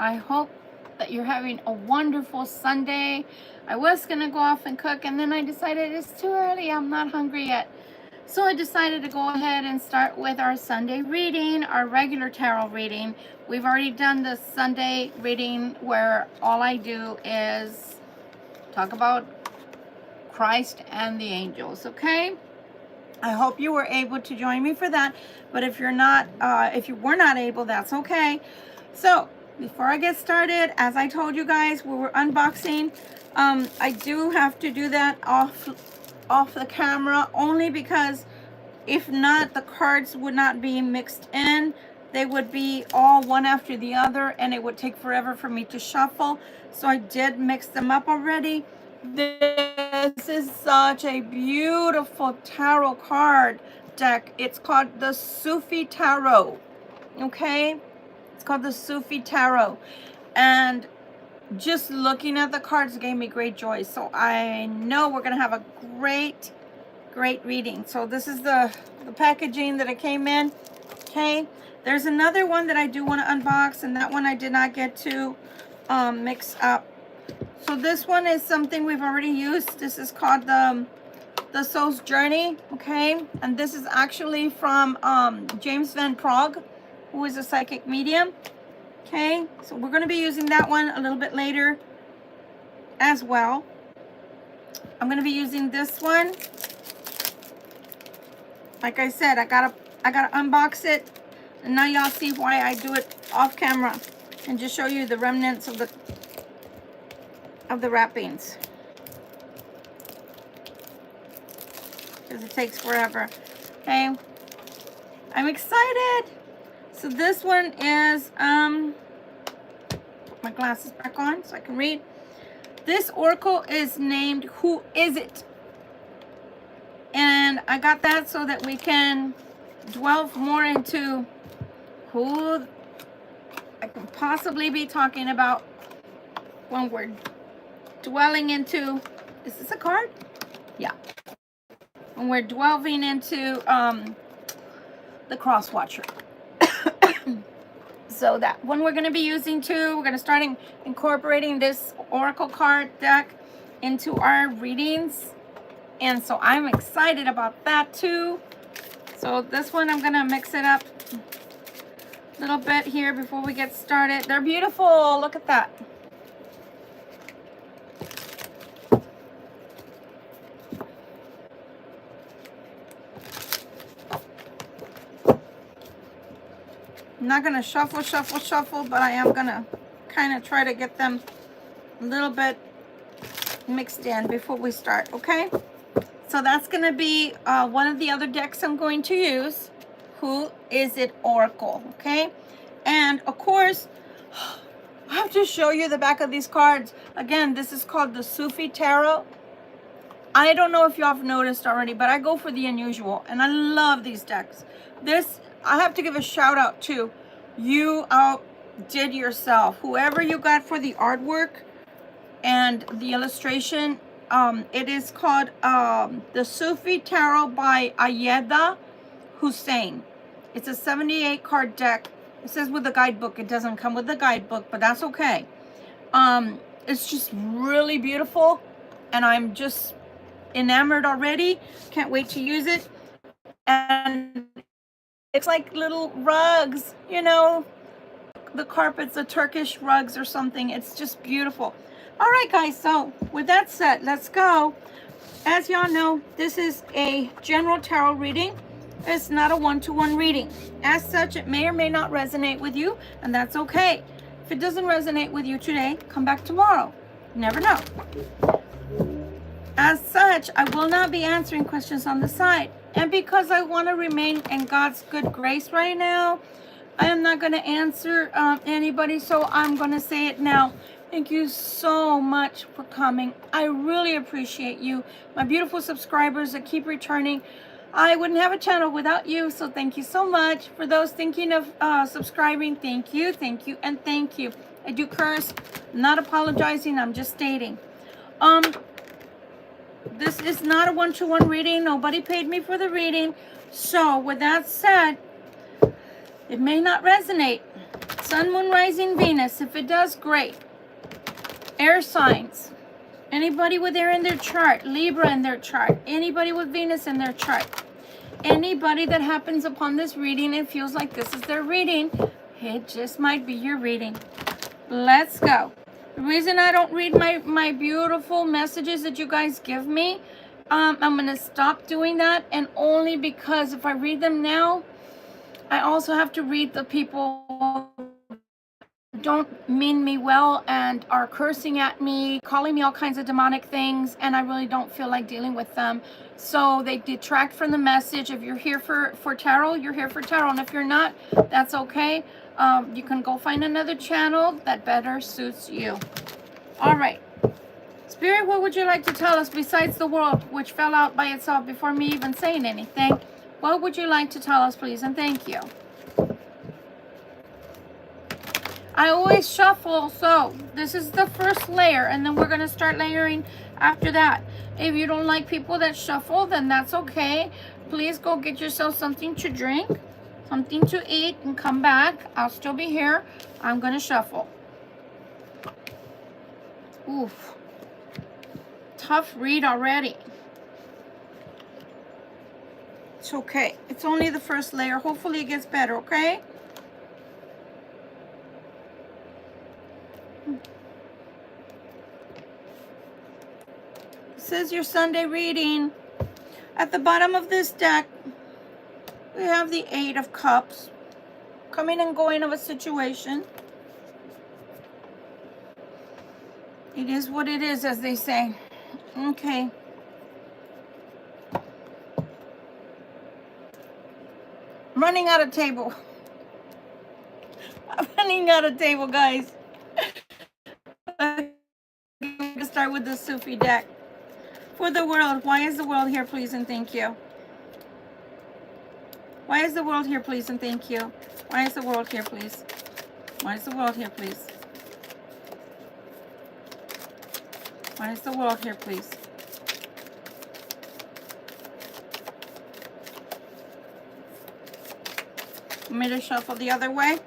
I hope that you're having a wonderful Sunday. I was going to go off and cook, and then I decided it's too early. I'm not hungry yet. So I decided to go ahead and start with our Sunday reading, our regular tarot reading. We've already done the Sunday reading where all I do is talk about Christ and the angels, okay? I hope you were able to join me for that, but if you're not, if you were not able, that's okay. So before I get started, as I told you guys, we were unboxing. I do have to do that off the camera, only because if not, the cards would not be mixed in. They would be all one after the other, and it would take forever for me to shuffle. So I did mix them up already. This is such a beautiful tarot card deck. It's called the Sufi Tarot. Okay? It's called the Sufi Tarot. And just looking at the cards gave me great joy. So I know we're going to have a great reading. So this is the packaging that it came in. Okay? There's another one that I do want to unbox, and that one I did not get to mix up. So this one is something we've already used. This is called the Soul's Journey, okay? And this is actually from James Van Prague, who is a psychic medium, okay? So we're going to be using that one a little bit later as well. I'm going to be using this one. Like I said, I gotta unbox it, and now y'all see why I do it off camera and just show you the remnants of the wrappings, because it takes forever. Okay, I'm excited. So this one is put my glasses back on so I can read. This oracle is named Who Is It? And I got that so that we can delve more into who I can possibly be talking about when we're dwelling into, is this a card? Yeah. When we're delving into the crosswatcher. So that one we're going to be using too. We're going to start incorporating this oracle card deck into our readings. And so I'm excited about that too. So this one I'm going to mix it up a little bit here before we get started. They're beautiful. Look at that. I'm not going to shuffle, but I am going to kind of try to get them a little bit mixed in before we start, okay? So that's going to be one of the other decks I'm going to use. Who Is It Oracle, okay? And, of course, I have to show you the back of these cards. Again, this is called the Sufi Tarot. I don't know if y'all have noticed already, but I go for the unusual, and I love these decks. This, I have to give a shout out to you outdid yourself. Whoever you got for the artwork and the illustration, it is called the Sufi Tarot by Ayeda Hussein. It's a 78 card deck. It says with the guidebook. It doesn't come with the guidebook, but that's okay. It's just really beautiful, and I'm just enamored already. Can't wait to use it. And it's like little rugs, you know, the carpets, the Turkish rugs or something. It's just beautiful. All right, guys, so with that said, let's go. As y'all know, this is a general tarot reading. It's not a one-to-one reading. As such, it may or may not resonate with you, and that's okay. If it doesn't resonate with you today, come back tomorrow. You never know. As such, I will not be answering questions on the side. And because I want to remain in God's good grace right now, I am not going to answer anybody, so I'm going to say it now. Thank you so much for coming. I really appreciate you. My beautiful subscribers that keep returning. I wouldn't have a channel without you, so thank you so much. For those thinking of subscribing, thank you, and thank you. I do curse. I'm not apologizing. I'm just stating. This is not a one-to-one reading. Nobody paid me for the reading. So with that said, it may not resonate. Sun, Moon, Rising, Venus. If it does, great. Air signs. Anybody with air in their chart. Libra in their chart. Anybody with Venus in their chart. Anybody that happens upon this reading and feels like this is their reading, it just might be your reading. Let's go. The reason I don't read my beautiful messages that you guys give me, I'm going to stop doing that. And only because if I read them now, I also have to read the people who don't mean me well and are cursing at me, calling me all kinds of demonic things, and I really don't feel like dealing with them. So they detract from the message. If you're here for tarot, you're here for tarot. And if you're not, that's okay. You can go find another channel that better suits you. All right. Spirit, what would you like to tell us besides the world, which fell out by itself before me even saying anything? What would you like to tell us, please? And thank you. I always shuffle, so this is the first layer, and then we're going to start layering after that. If you don't like people that shuffle, then that's okay. Please go get yourself something to drink, something to eat, and come back. I'll still be here. I'm going to shuffle. Oof. Tough read already. It's okay. It's only the first layer. Hopefully it gets better, okay? This is your Sunday reading. At the bottom of this deck, we have the Eight of Cups. Coming and going of a situation. It is what it is, as they say. Okay. I'm running out of table. I'm running out of table, guys. I'm going to start with the Sufi deck. For the world, why is the world here, please, and thank you? Why is the world here, please, and thank you? Why is the world here, please? Why is the world here, please? Why is the world here, please? Want me to shuffle the other way?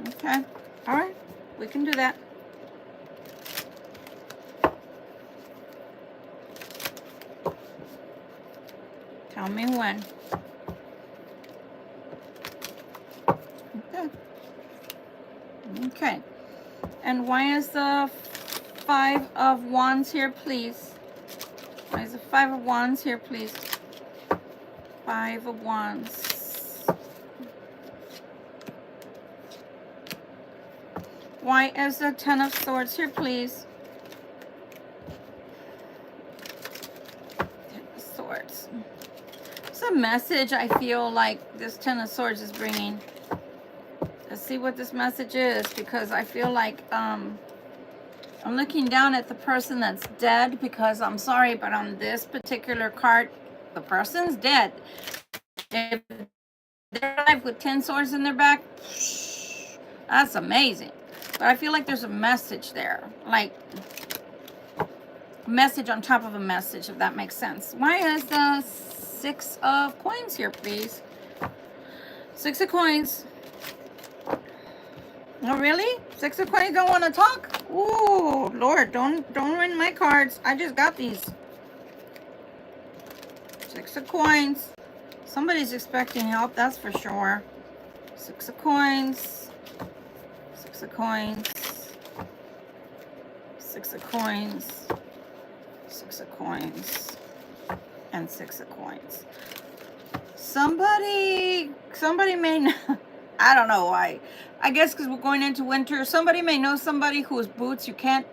Okay. All right. We can do that. Tell me when. Okay. Okay. And why is the Five of Wands here, please? Why is the Five of Wands here, please? Five of Wands. Why is the Ten of Swords here, please? Ten of Swords. It's a message I feel like this Ten of Swords is bringing. Let's see what this message is, because I feel like I'm looking down at the person that's dead, because I'm sorry, but on this particular card, the person's dead. If they're alive with 10 swords in their back, that's amazing. But I feel like there's a message there, like a message on top of a message, if that makes sense. Why is the Six of Coins here, please? Six of Coins. Oh, really? Six of Coins don't want to talk? Ooh, Lord, don't ruin my cards. I just got these. Six of Coins. Somebody's expecting help, that's for sure. Six of Coins. Six of Coins. Six of Coins. Six of Coins. And Six of Coins. Somebody may know. I don't know why. I guess because we're going into winter. Somebody may know somebody whose boots you can't.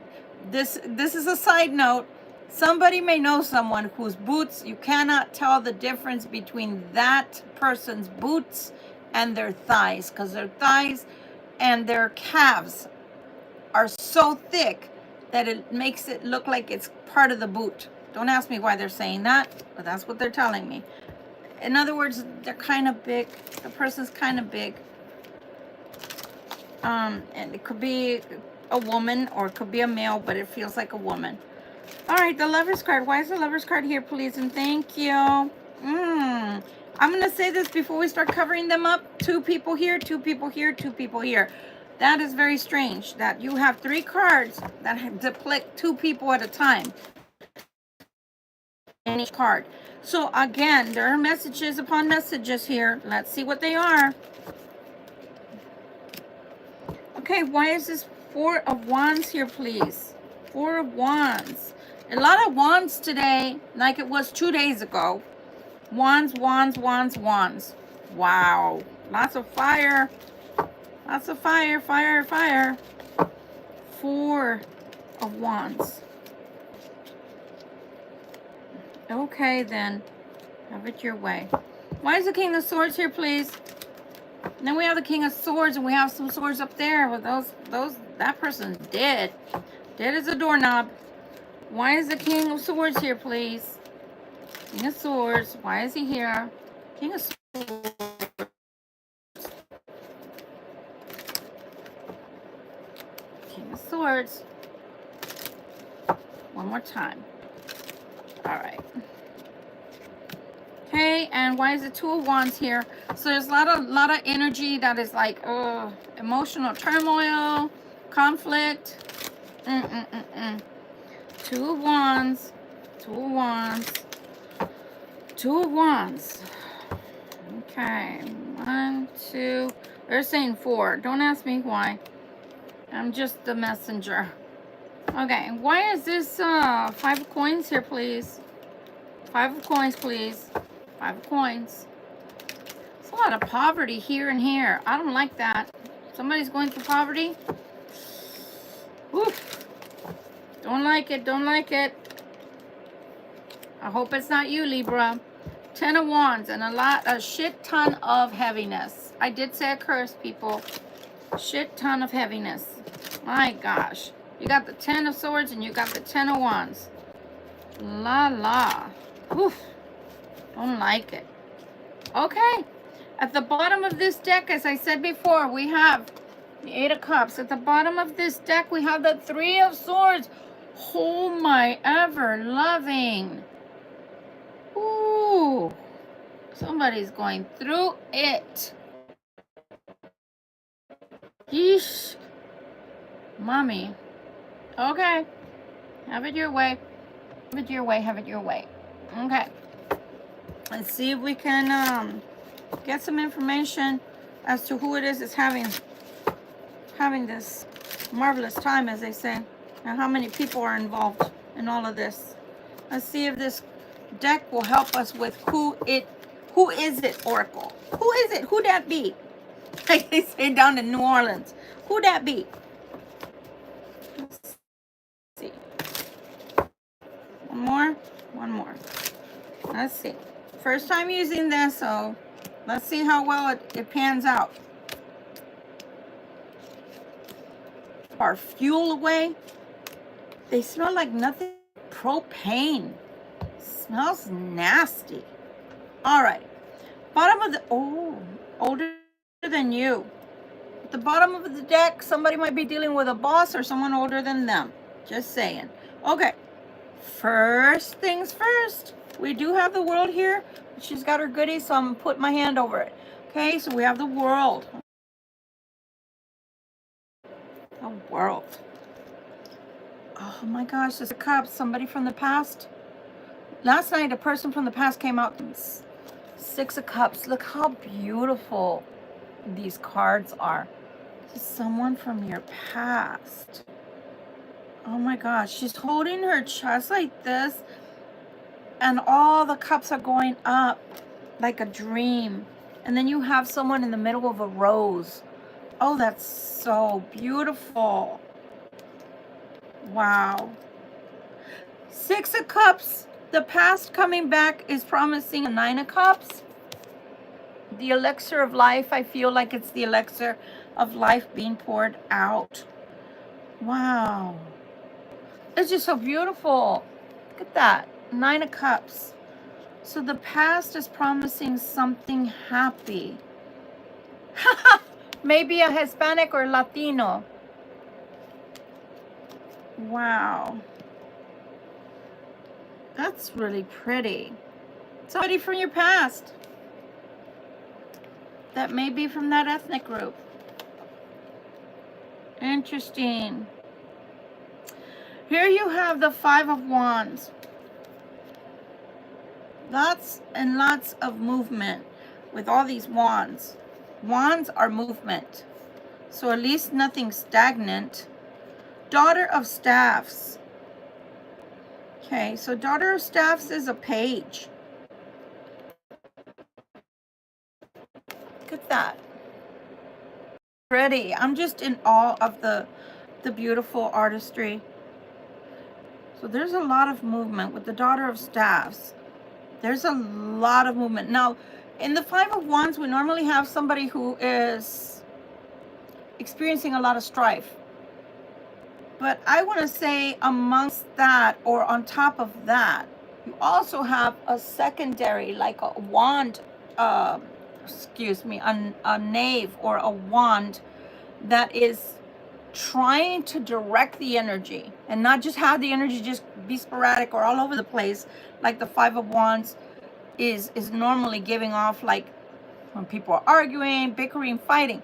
This is a side note. Somebody may know someone whose boots you cannot tell the difference between that person's boots and their thighs, because their thighs and their calves are so thick that it makes it look like it's part of the boot. Don't ask me why they're saying that, but that's what they're telling me. In other words, they're kind of big. The person's kind of big. And it could be a woman or it could be a male, but it feels like a woman. All right, the Lover's card. Why is the Lover's card here, please? And thank you. I'm going to say this before we start covering them up. 2 people here, 2 people here, 2 people here. That is very strange that you have 3 cards that depict 2 people at a time in each card. So again, there are messages upon messages here. Let's see what they are. Okay, why is this 4 of Wands here, please? 4 of Wands. A lot of wands today, like it was 2 days ago. Wands, wands, wands, wands. Wow. Lots of fire. Lots of fire, fire, fire. 4 of Wands. Okay, then. Have it your way. Why is the King of Swords here, please? And then we have the King of Swords, and we have some swords up there. Well, that person's dead. Dead as a doorknob. Why is the King of Swords here, please? King of Swords. Why is he here? King of Swords. King of Swords. One more time. All right. Okay, and why is the 2 of Wands here? So there's a lot of energy that is like emotional turmoil, conflict. 2 of Wands, 2 of Wands, 2 of Wands. Okay, 1, 2. They're saying 4. Don't ask me why. I'm just the messenger. Okay, why is this 5 of Coins here, please? 5 of Coins, please. 5 of Coins. There's a lot of poverty here and here. I don't like that. Somebody's going through poverty. Oof. Don't like it. Don't like it. I hope it's not you, Libra. 10 of Wands and a shit ton of heaviness. I did say a curse, people. Shit ton of heaviness. My gosh. You got the 10 of Swords and you got the 10 of Wands. La la. Oof. Don't like it. Okay. At the bottom of this deck, as I said before, we have the 8 of Cups. At the bottom of this deck, we have the 3 of Swords. Oh my ever-loving. Ooh. Somebody's going through it. Yeesh. Mommy. Okay. Have it your way. Have it your way. Have it your way. Okay. Let's see if we can get some information as to who it is that's having this marvelous time, as they say, and how many people are involved in all of this. Let's see if this deck will help us with who is it, Oracle? Who is it? Who that be? Like they say down in New Orleans. Who that be? Let's see. One more. Let's see. First time using this, so let's see how well it pans out. Our fuel away. They smell like nothing. Propane. Smells nasty. All right. Bottom of the, older than you. At the bottom of the deck, somebody might be dealing with a boss or someone older than them. Just saying. Okay. First things first. We do have the World here. She's got her goodies, so I'm going to put my hand over it. Okay, so we have the World. The World. Oh my gosh, there's a cup. Somebody from the past. Last night, a person from the past came out. 6 of Cups. Look how beautiful these cards are. This is someone from your past. Oh my gosh, she's holding her chest like this. And all the cups are going up like a dream. And then you have someone in the middle of a rose. Oh, that's so beautiful. Wow. 6 of Cups. The past coming back is promising a 9 of Cups. The elixir of life. I feel like it's the elixir of life being poured out. Wow. It's just so beautiful. Look at that. 9 of Cups. So the past is promising something happy. Maybe a Hispanic or Latino. Wow. That's really pretty. Somebody from your past. That may be from that ethnic group. Interesting. Here you have the Five of Wands. Lots and lots of movement with all these wands. Wands are movement. So at least nothing stagnant. Daughter of Staffs. Okay, so Daughter of Staffs is a page. Look at that. Pretty. I'm just in awe of the beautiful artistry. So there's a lot of movement with the Daughter of Staffs. There's a lot of movement. Now, in the Five of Wands, we normally have somebody who is experiencing a lot of strife. But I want to say amongst that, or on top of that, you also have a secondary, like a wand, a knave or a wand that is trying to direct the energy and not just have the energy just be sporadic or all over the place like the Five of Wands is normally giving off, like when people are arguing, bickering, fighting.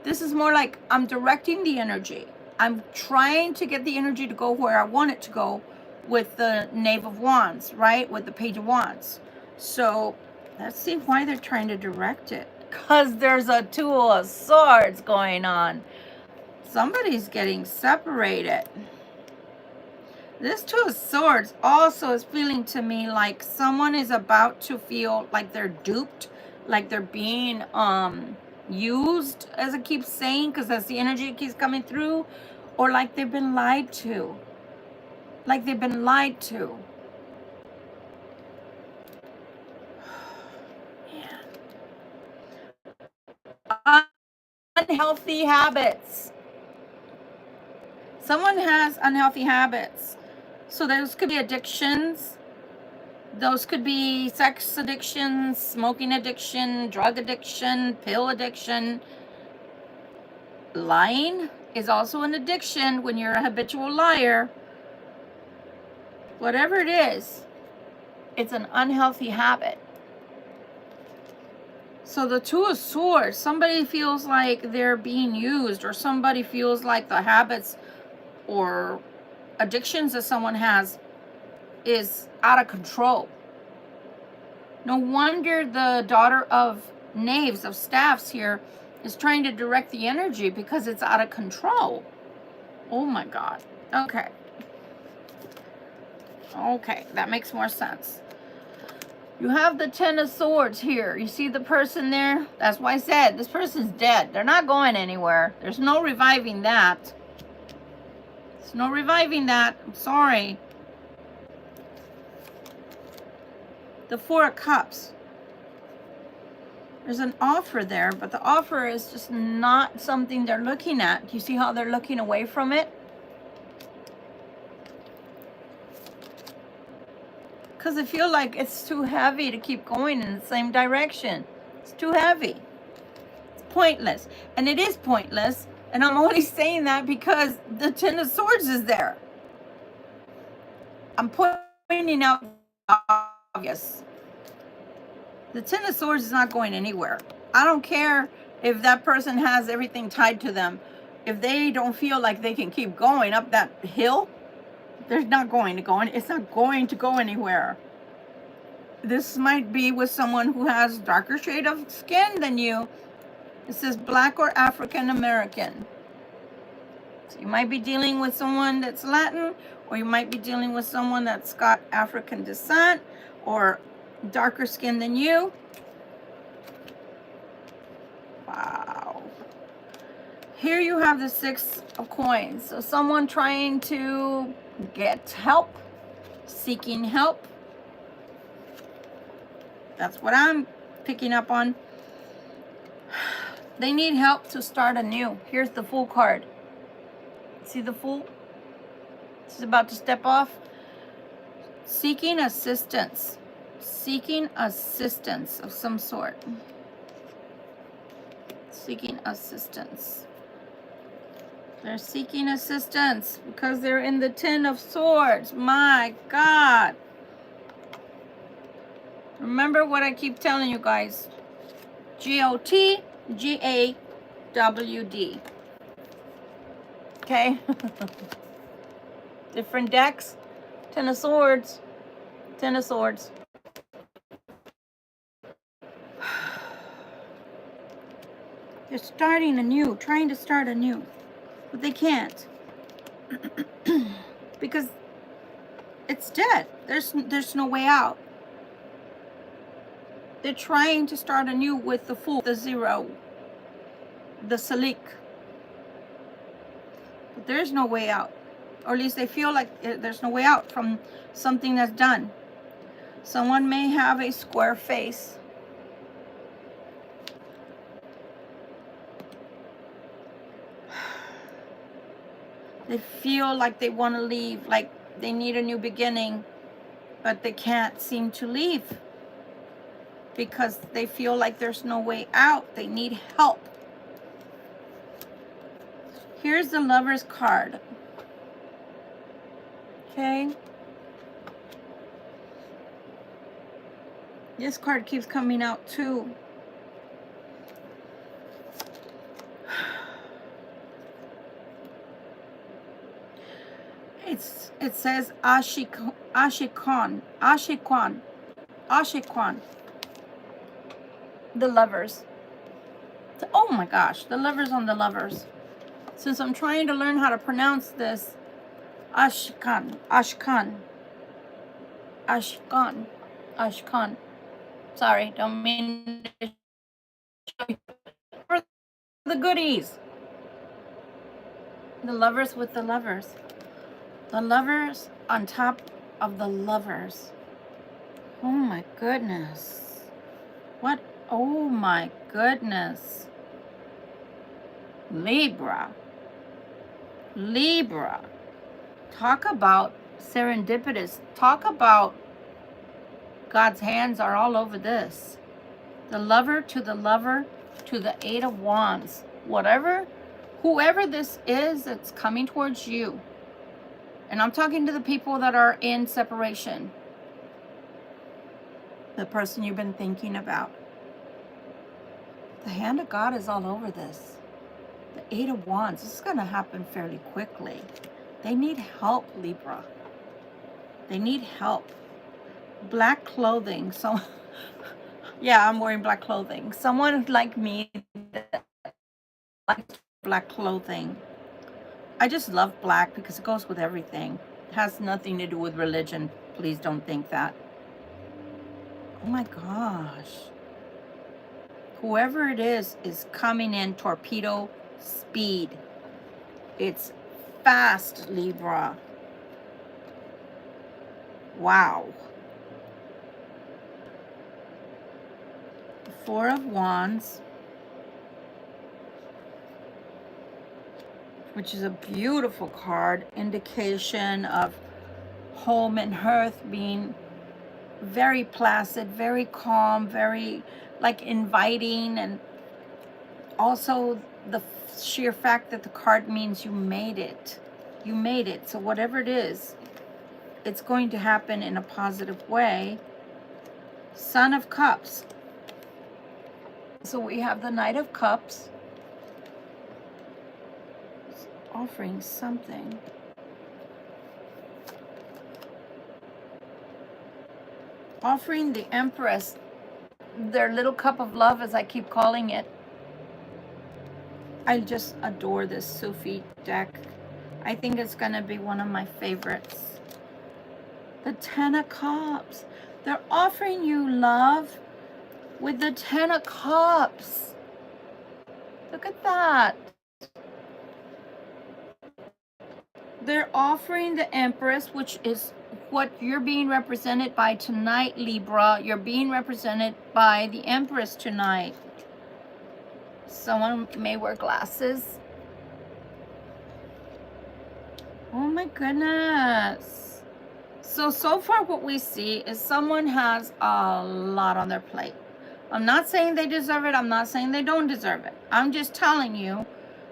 This is more like I'm directing the energy. I'm trying to get the energy to go where I want it to go with the Knave of Wands, right? With the Page of Wands. So let's see why they're trying to direct it. Because there's a Two of Swords going on. Somebody's getting separated. This Two of Swords also is feeling to me like someone is about to feel like they're duped, like they're being used, as it keeps saying, because that's the energy that keeps coming through, or like they've been lied to. Like they've been lied to. Yeah. Unhealthy habits. Someone has unhealthy habits. So those could be addictions. Those could be sex addiction, smoking addiction, drug addiction, pill addiction. Lying is also an addiction when you're a habitual liar. Whatever it is, it's an unhealthy habit. So the Two of Swords, somebody feels like they're being used, or somebody feels like the habits or addictions that someone has is out of control. No wonder the Daughter of Knaves, of Staffs here, is trying to direct the energy because it's out of control. Oh my God. Okay. Okay, that makes more sense. You have the Ten of Swords here. You see the person there? That's why I said this person's dead. They're not going anywhere. There's no reviving that. There's no reviving that. I'm sorry. The Four of Cups. There's an offer there, but the offer is just not something they're looking at. You see how they're looking away from it? Because I feel like it's too heavy to keep going in the same direction. It's too heavy. It's pointless. And it is pointless. And I'm only saying that because the Ten of Swords is there. I'm pointing out the obvious. The Ten of Swords is not going anywhere. I don't care if that person has everything tied to them. If they don't feel like they can keep going up that hill, they're not going to go. It's not going to go anywhere. This might be with someone who has darker shade of skin than you. It says Black or African American. So you might be dealing with someone that's Latin, or you might be dealing with someone that's got African descent or darker skin than you. Wow. Here you have the Six of Coins. So someone trying to get help, seeking help. That's what I'm picking up on. They need help to start anew. Here's the Fool card. See the Fool? This is about to step off. Seeking assistance. Seeking assistance of some sort. Seeking assistance. They're seeking assistance because they're in the Ten of Swords. My God. Remember what I keep telling you guys. G-O-T, G-A-W-D. Okay? Different decks. Ten of Swords. Ten of Swords. They're starting anew, trying to start anew. But they can't. Because it's dead. There's no way out. They're trying to start anew with the Fool, the Zero, the Salik. But there's no way out. Or at least they feel like there's no way out from something that's done. Someone may have a square face. They feel like they want to leave, like they need a new beginning, but they can't seem to leave because they feel like there's no way out. They need help. Here's the Lover's card. Okay. This card keeps coming out too. It says Ashikwan. The Lovers. Oh my gosh, the Lovers on the Lovers. Since I'm trying to learn how to pronounce this, Ashkan. Sorry, don't mean to show you. For the goodies. The Lovers with the Lovers. The Lovers on top of the Lovers. Oh my goodness. What? Oh my goodness. Libra. Talk about serendipitous. Talk about God's hands are all over this. The Lover to the Lover to the Eight of Wands. Whoever this is that's coming towards you. And I'm talking to the people that are in separation. The person you've been thinking about. The hand of God is all over this. The Eight of Wands. This is going to happen fairly quickly. They need help, Libra. They need help. Black clothing. So, yeah, I'm wearing black clothing. Someone like me that likes black clothing. I just love black because it goes with everything. It has nothing to do with religion. Please don't think that. Oh my gosh. Whoever it is coming in torpedo speed. It's fast, Libra. Wow. The Four of Wands. Which is a beautiful card, indication of home and hearth being very placid, very calm, very like inviting, and also the sheer fact that the card means you made it. You made it. So whatever it is, it's going to happen in a positive way. Son of Cups. So we have the Knight of Cups. Offering something. Offering the Empress their little cup of love, as I keep calling it. I just adore this Sufi deck. I think it's going to be one of my favorites. The Ten of Cups. They're offering you love with the Ten of Cups. Look at that. They're offering the Empress, which is what you're being represented by tonight, Libra. You're being represented by the Empress tonight. Someone may wear glasses. Oh my goodness. So far what we see is someone has a lot on their plate. I'm not saying they deserve it. I'm not saying they don't deserve it. I'm just telling you,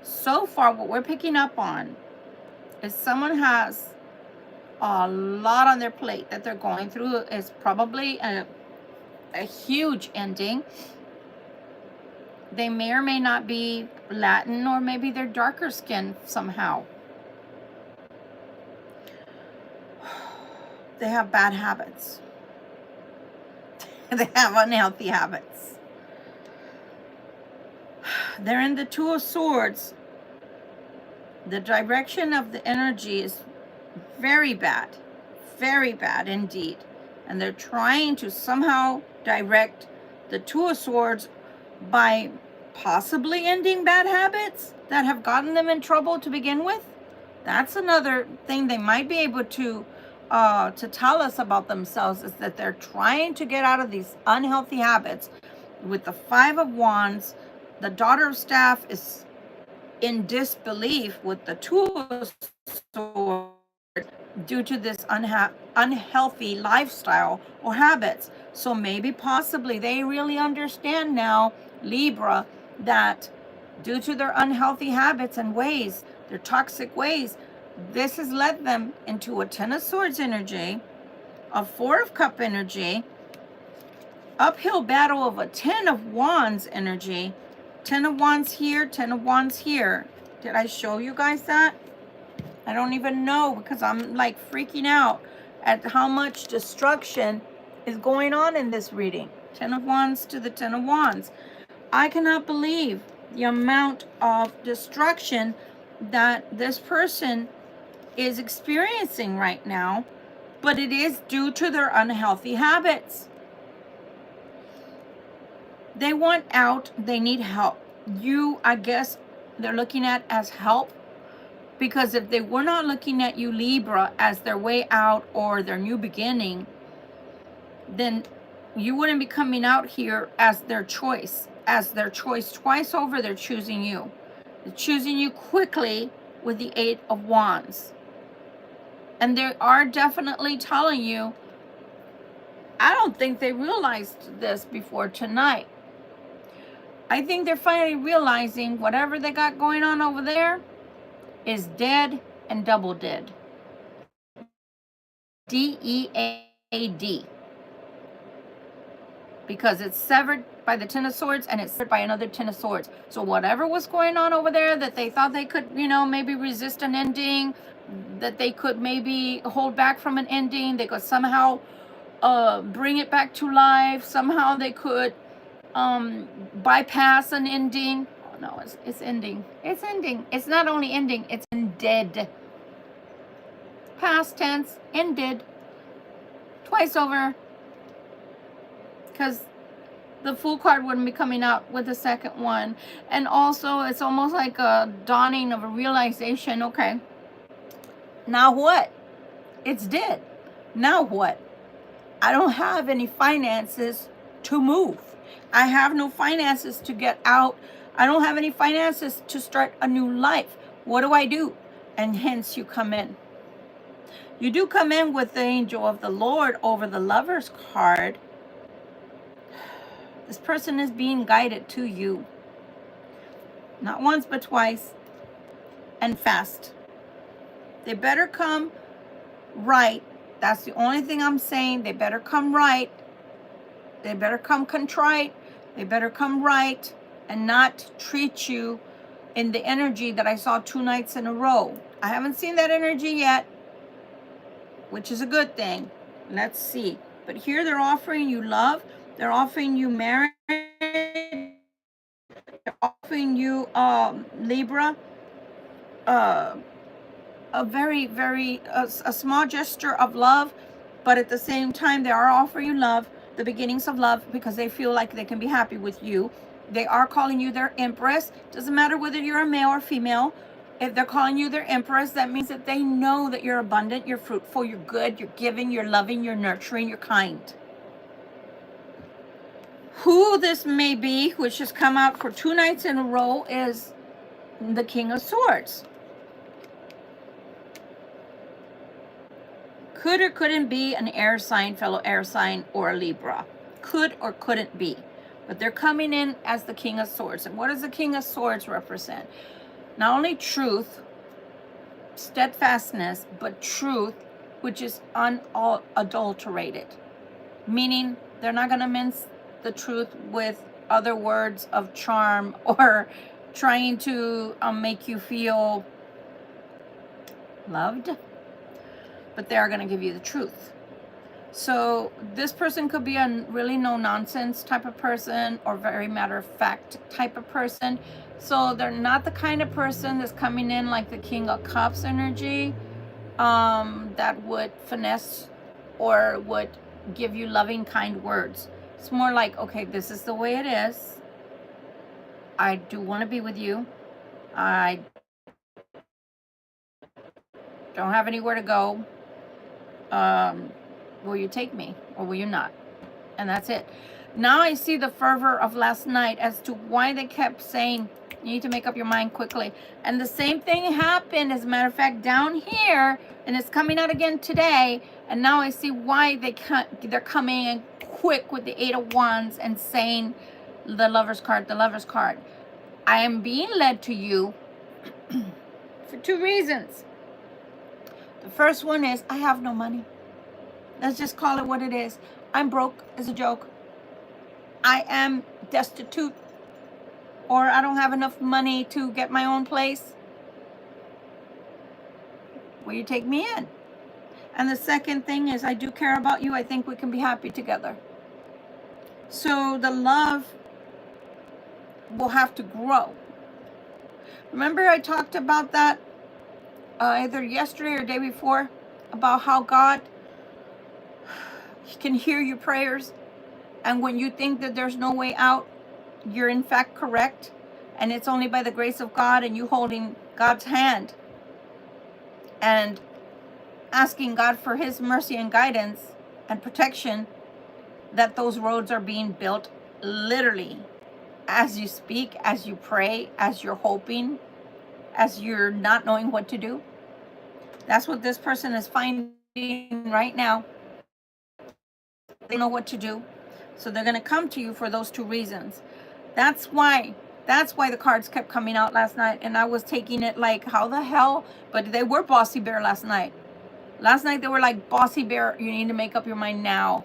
so far what we're picking up on is someone has a lot on their plate that they're going through. Is probably a a huge ending. They may or may not be Latin, or maybe they're darker skinned somehow. They have bad habits. They have unhealthy habits. They're in the Two of Swords. The direction of the energy is very bad indeed. And they're trying to somehow direct the Two of Swords by possibly ending bad habits that have gotten them in trouble to begin with. That's another thing they might be able to tell us about themselves, is that they're trying to get out of these unhealthy habits. With the Five of Wands, the Daughter of Staff is in disbelief with the Two of Swords due to this unhealthy lifestyle or habits. So maybe possibly they really understand now, Libra, that due to their unhealthy habits and ways, their toxic ways, this has led them into a Ten of Swords energy, a Four of Cup energy, uphill battle of a Ten of Wands energy, Ten of Wands here, Ten of Wands here. Did I show you guys that? I don't even know, because I'm like freaking out at how much destruction is going on in this reading. Ten of Wands to the Ten of Wands. I cannot believe the amount of destruction that this person is experiencing right now, but it is due to their unhealthy habits. They want out, they need help. You, I guess, they're looking at as help, because if they were not looking at you, Libra, as their way out or their new beginning, then you wouldn't be coming out here as their choice. As their choice twice over, they're choosing you. They're choosing you quickly with the Eight of Wands. And they are definitely telling you, I don't think they realized this before tonight. I think they're finally realizing whatever they got going on over there is dead and double dead. D-E-A-D. Because it's severed by the Ten of Swords and it's severed by another Ten of Swords. So whatever was going on over there that they thought they could, maybe resist an ending, that they could maybe hold back from an ending, they could somehow bring it back to life, somehow they could bypass an ending. Oh no, it's ending. It's ending. It's not only ending, it's ended. Past tense, ended. Twice over. Because the Fool card wouldn't be coming out with the second one. And also, it's almost like a dawning of a realization. Okay, now what? It's dead. Now what? I don't have any finances to move. I have no finances to get out. I don't have any finances to start a new life. What do I do? And hence you come in. You do come in with the Angel of the Lord over the Lover's card. This person is being guided to you. Not once, but twice. And fast. They better come right. That's the only thing I'm saying. They better come right. They better come contrite. They better come right and not treat you in the energy that I saw 2 nights in a row. I haven't seen that energy yet, which is a good thing. Let's see. But here they're offering you love. They're offering you marriage. They're offering you, Libra, a very, very, a small gesture of love. But at the same time, they are offering you love, the beginnings of love, because they feel like they can be happy with you. They are calling you their Empress. Doesn't matter whether you're a male or female. If they're calling you their Empress, that means that they know that you're abundant, you're fruitful, you're good, you're giving, you're loving, you're nurturing, you're kind. Who this may be, which has come out for 2 nights in a row, is the King of Swords. Could or couldn't be an air sign, fellow air sign, or a Libra. Could or couldn't be. But they're coming in as the King of Swords. And what does the King of Swords represent? Not only truth, steadfastness, but truth, which is unadulterated. Meaning They're not going to mince the truth with other words of charm or trying to make you feel loved, but they are going to give you the truth. So this person could be a really no-nonsense type of person or very matter-of-fact type of person. So they're not the kind of person that's coming in like the King of Cups energy, that would finesse or would give you loving, kind words. It's more like, okay, this is the way it is. I do want to be with you. I don't have anywhere to go. Will you take me or will you not? And that's it. Now I see the fervor of last night as to why they kept saying, you need to make up your mind quickly. And the same thing happened, as a matter of fact, down here, and it's coming out again today. And now I see why they're coming in quick with the 8 of Wands and saying the Lover's card, the Lover's card. I am being led to you for 2 reasons. The first one is, I have no money. Let's just call it what it is. I'm broke as a joke. I am destitute, or I don't have enough money to get my own place. Will you take me in? And the second thing is, I do care about you. I think we can be happy together. So the love will have to grow. Remember I talked about that either yesterday or day before, about how God can hear your prayers, and when you think that there's no way out, you're in fact correct, and it's only by the grace of God and you holding God's hand and asking God for his mercy and guidance and protection that those roads are being built literally as you speak, as you pray, as you're hoping, as you're not knowing what to do. That's what this person is finding right now. They know what to do. So they're going to come to you for those 2 reasons. That's why the cards kept coming out last night. And I was taking it like, how the hell? But they were bossy bear last night. Last night they were like, bossy bear, you need to make up your mind now.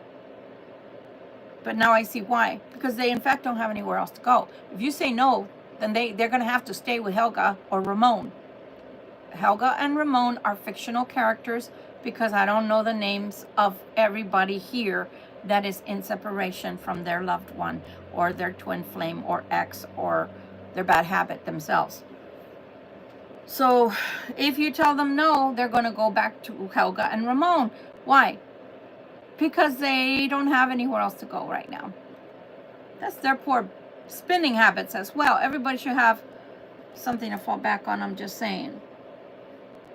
But now I see why. Because they in fact don't have anywhere else to go. If you say no, then they're going to have to stay with Helga or Ramon. Helga and Ramon are fictional characters, because I don't know the names of everybody here that is in separation from their loved one or their twin flame or ex or their bad habit themselves. So if you tell them no, they're going to go back to Helga and Ramon. Why? Because they don't have anywhere else to go right now. That's their poor spending habits as well. Everybody should have something to fall back on, I'm just saying.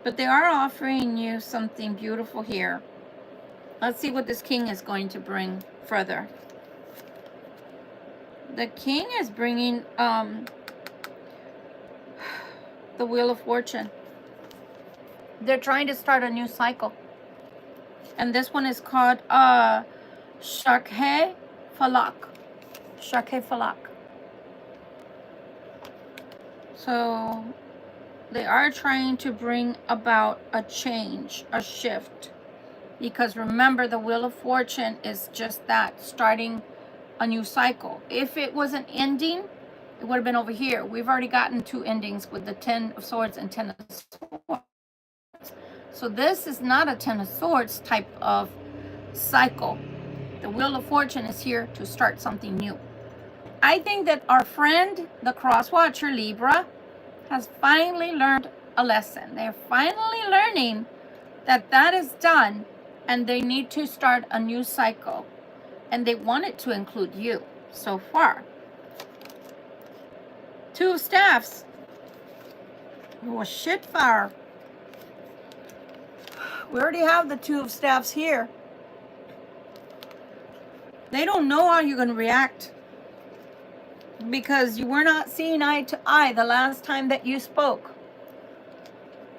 But they are offering you something beautiful here. Let's see what this king is going to bring further. The king is bringing the Wheel of Fortune. They're trying to start a new cycle. And this one is called Shakhe Falak. Shakhe Falak. So they are trying to bring about a change, a shift. Because remember, the Wheel of Fortune is just that, starting a new cycle. If it was an ending, it would have been over here. We've already gotten 2 endings with the 10 of Swords and 10 of Swords. So this is not a 10 of Swords type of cycle. The Wheel of Fortune is here to start something new. I think that our friend, the crosswatcher Libra, has finally learned a lesson. They're finally learning that that is done, and they need to start a new cycle. And they want it to include you so far. 2 of Staffs. Oh, shit fire. We already have the 2 of Staffs here. They don't know how you're going to react, because you were not seeing eye to eye the last time that you spoke.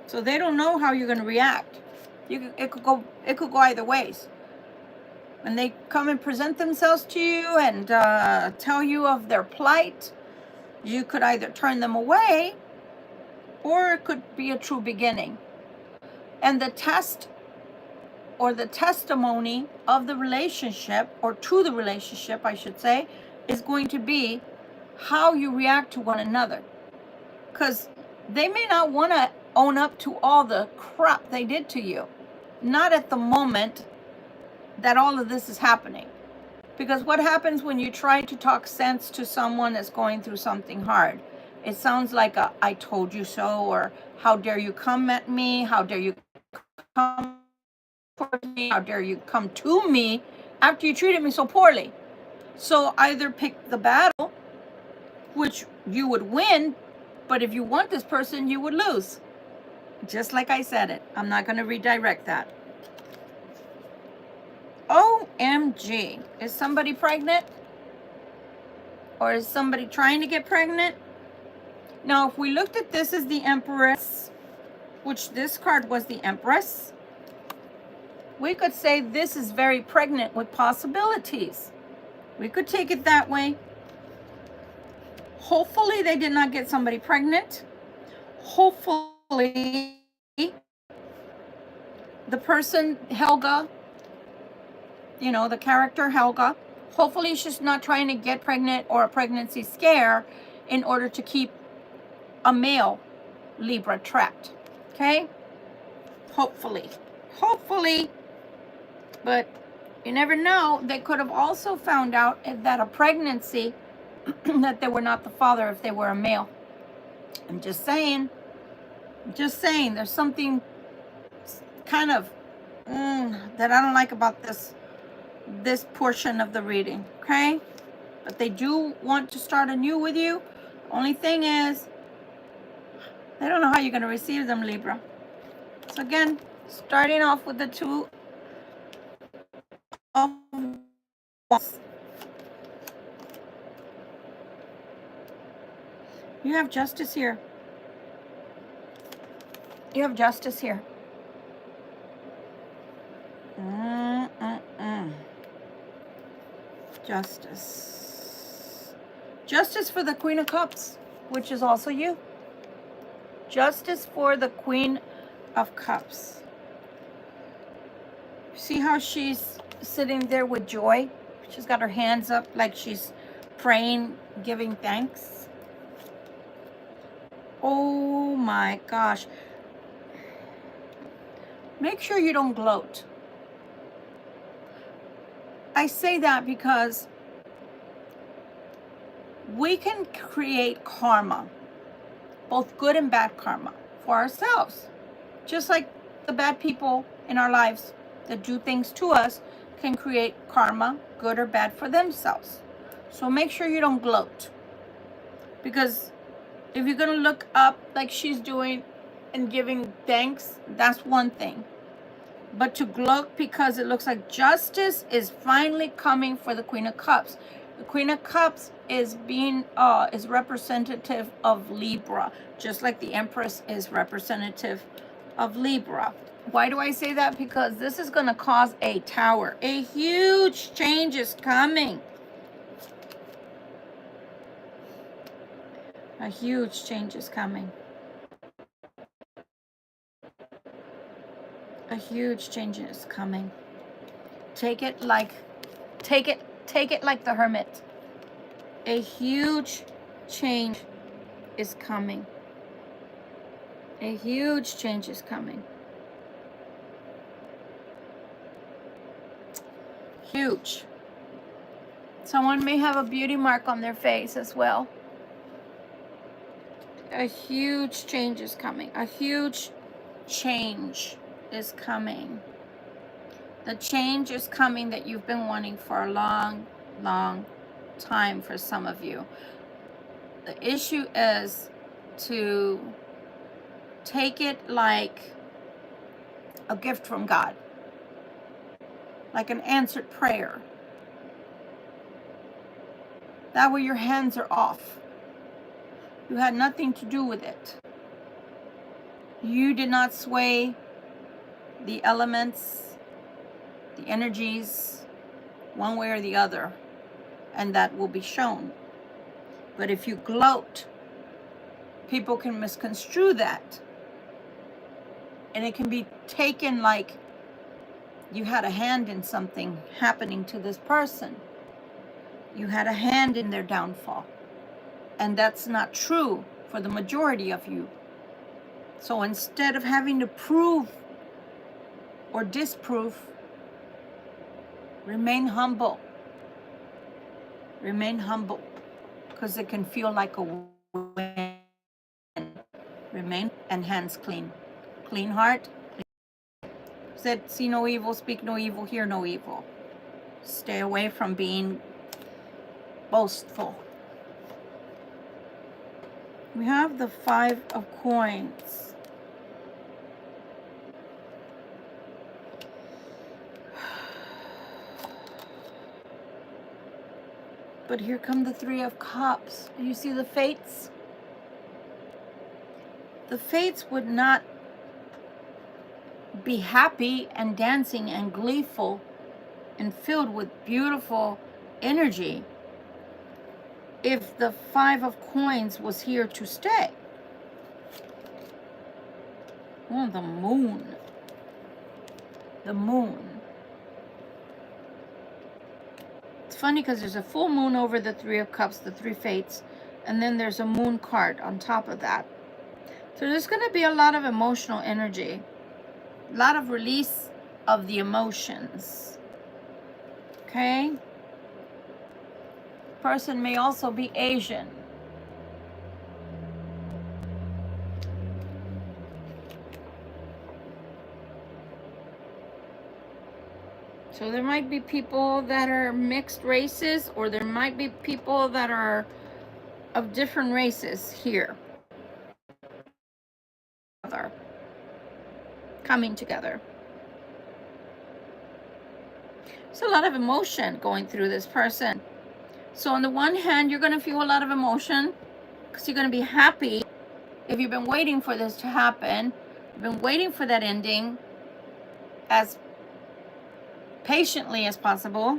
So they don't know how you're going to react. It could go either ways. When they come and present themselves to you and tell you of their plight, you could either turn them away, or it could be a true beginning. And the test or the testimony of the relationship, or to the relationship, I should say, is going to be how you react to one another. Because they may not want to own up to all the crap they did to you. Not at the moment that all of this is happening. Because what happens when you try to talk sense to someone that's going through something hard? It sounds like a "I told you so," or "How dare you come at me? How dare you come towards me? How dare you come to me after you treated me so poorly?" So either pick the battle, which you would win, but if you want this person, you would lose. Just like I said it. I'm not going to redirect that. OMG. Is somebody pregnant? Or is somebody trying to get pregnant? Now, if we looked at this as the Empress, which this card was the Empress, we could say this is very pregnant with possibilities. We could take it that way. Hopefully they did not get somebody pregnant. Hopefully the person, Helga, you know, the character Helga, hopefully she's not trying to get pregnant or a pregnancy scare in order to keep a male Libra trapped. Okay? Hopefully. Hopefully. But you never know. They could have also found out that a pregnancy, that they were not the father if they were a male. I'm just saying. Just saying. There's something kind of that I don't like about this portion of the reading. Okay? But they do want to start anew with you. Only thing is, they don't know how you're going to receive them, Libra. So again, starting off with the Two of Wands. You have justice here. You have justice here. Justice. Justice for the Queen of Cups, which is also you. Justice for the Queen of Cups. See how she's sitting there with joy? She's got her hands up like she's praying, giving thanks. Oh my gosh. Make sure you don't gloat. I say that because we can create karma, both good and bad karma, for ourselves. Just like the bad people in our lives that do things to us can create karma, good or bad, for themselves. So make sure you don't gloat. Because if you're going to look up like she's doing and giving thanks, that's one thing. But to gloat because it looks like justice is finally coming for the Queen of Cups. The Queen of Cups is is representative of Libra, just like the Empress is representative of Libra. Why do I say that? Because this is going to cause a tower. A huge change is coming. A huge change is coming. A huge change is coming. Take it like the Hermit. A huge change is coming. A huge change is coming. Huge. Someone may have a beauty mark on their face as well. A huge change is coming. A huge change is coming. The change is coming that you've been wanting for a long, long time for some of you. The issue is to take it like a gift from God, like an answered prayer. That way your hands are off. You had nothing to do with it. You did not sway the elements, the energies, one way or the other, and that will be shown. But if you gloat, people can misconstrue that, and it can be taken like you had a hand in something happening to this person. You had a hand in their downfall. And that's not true for the majority of you. So instead of having to prove or disprove, remain humble. Remain humble, because it can feel like a win. Remain and hands clean. Clean heart. Said, see no evil, speak no evil, hear no evil. Stay away from being boastful. We have the 5 of coins. But here come the 3 of cups. Do you see the fates? The fates would not be happy and dancing and gleeful and filled with beautiful energy if the 5 of coins was here to stay. Oh, the moon. The moon. It's funny because there's a full moon over the 3 of cups, the 3 fates, and then there's a moon card on top of that. So there's going to be a lot of emotional energy, a lot of release of the emotions. Okay? Person may also be Asian. So there might be people that are mixed races, or there might be people that are of different races here. Coming together. There's a lot of emotion going through this person. So on the one hand, you're going to feel a lot of emotion because you're going to be happy if you've been waiting for this to happen. You've been waiting for that ending as patiently as possible.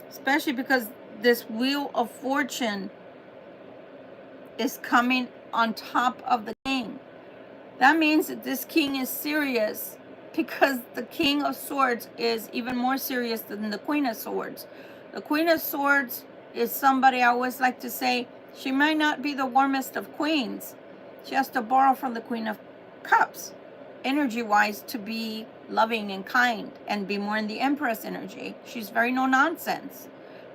Especially because this Wheel of Fortune is coming on top of the king. That means that this king is serious, because the King of Swords is even more serious than the Queen of Swords. The Queen of Swords is somebody, I always like to say, she might not be the warmest of queens. She has to borrow from the Queen of Cups, energy-wise, to be loving and kind and be more in the Empress energy. She's very no-nonsense,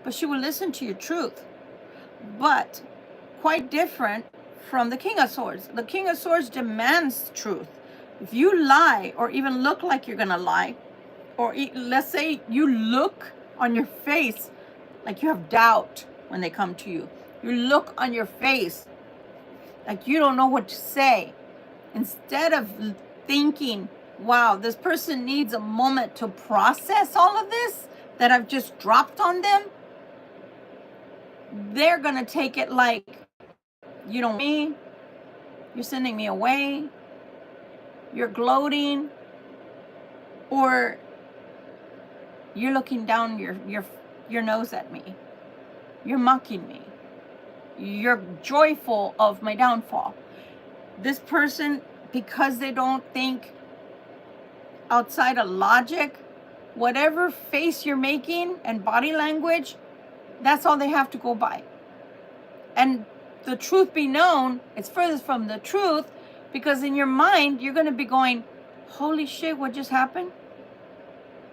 but she will listen to your truth. But quite different from the King of Swords. The King of Swords demands truth. If you lie or even look like you're gonna lie, or let's say you look on your face like you have doubt when they come to you. You look on your face like you don't know what to say. Instead of thinking, wow, this person needs a moment to process all of this that I've just dropped on them, they're gonna take it like, you don't me, you're sending me away, you're gloating, or you're looking down your nose at me, you're mocking me, you're joyful of my downfall. This person, because they don't think outside of logic, whatever face you're making and body language, that's all they have to go by. And the truth be known, it's furthest from the truth, because in your mind, you're going to be going, holy shit, what just happened?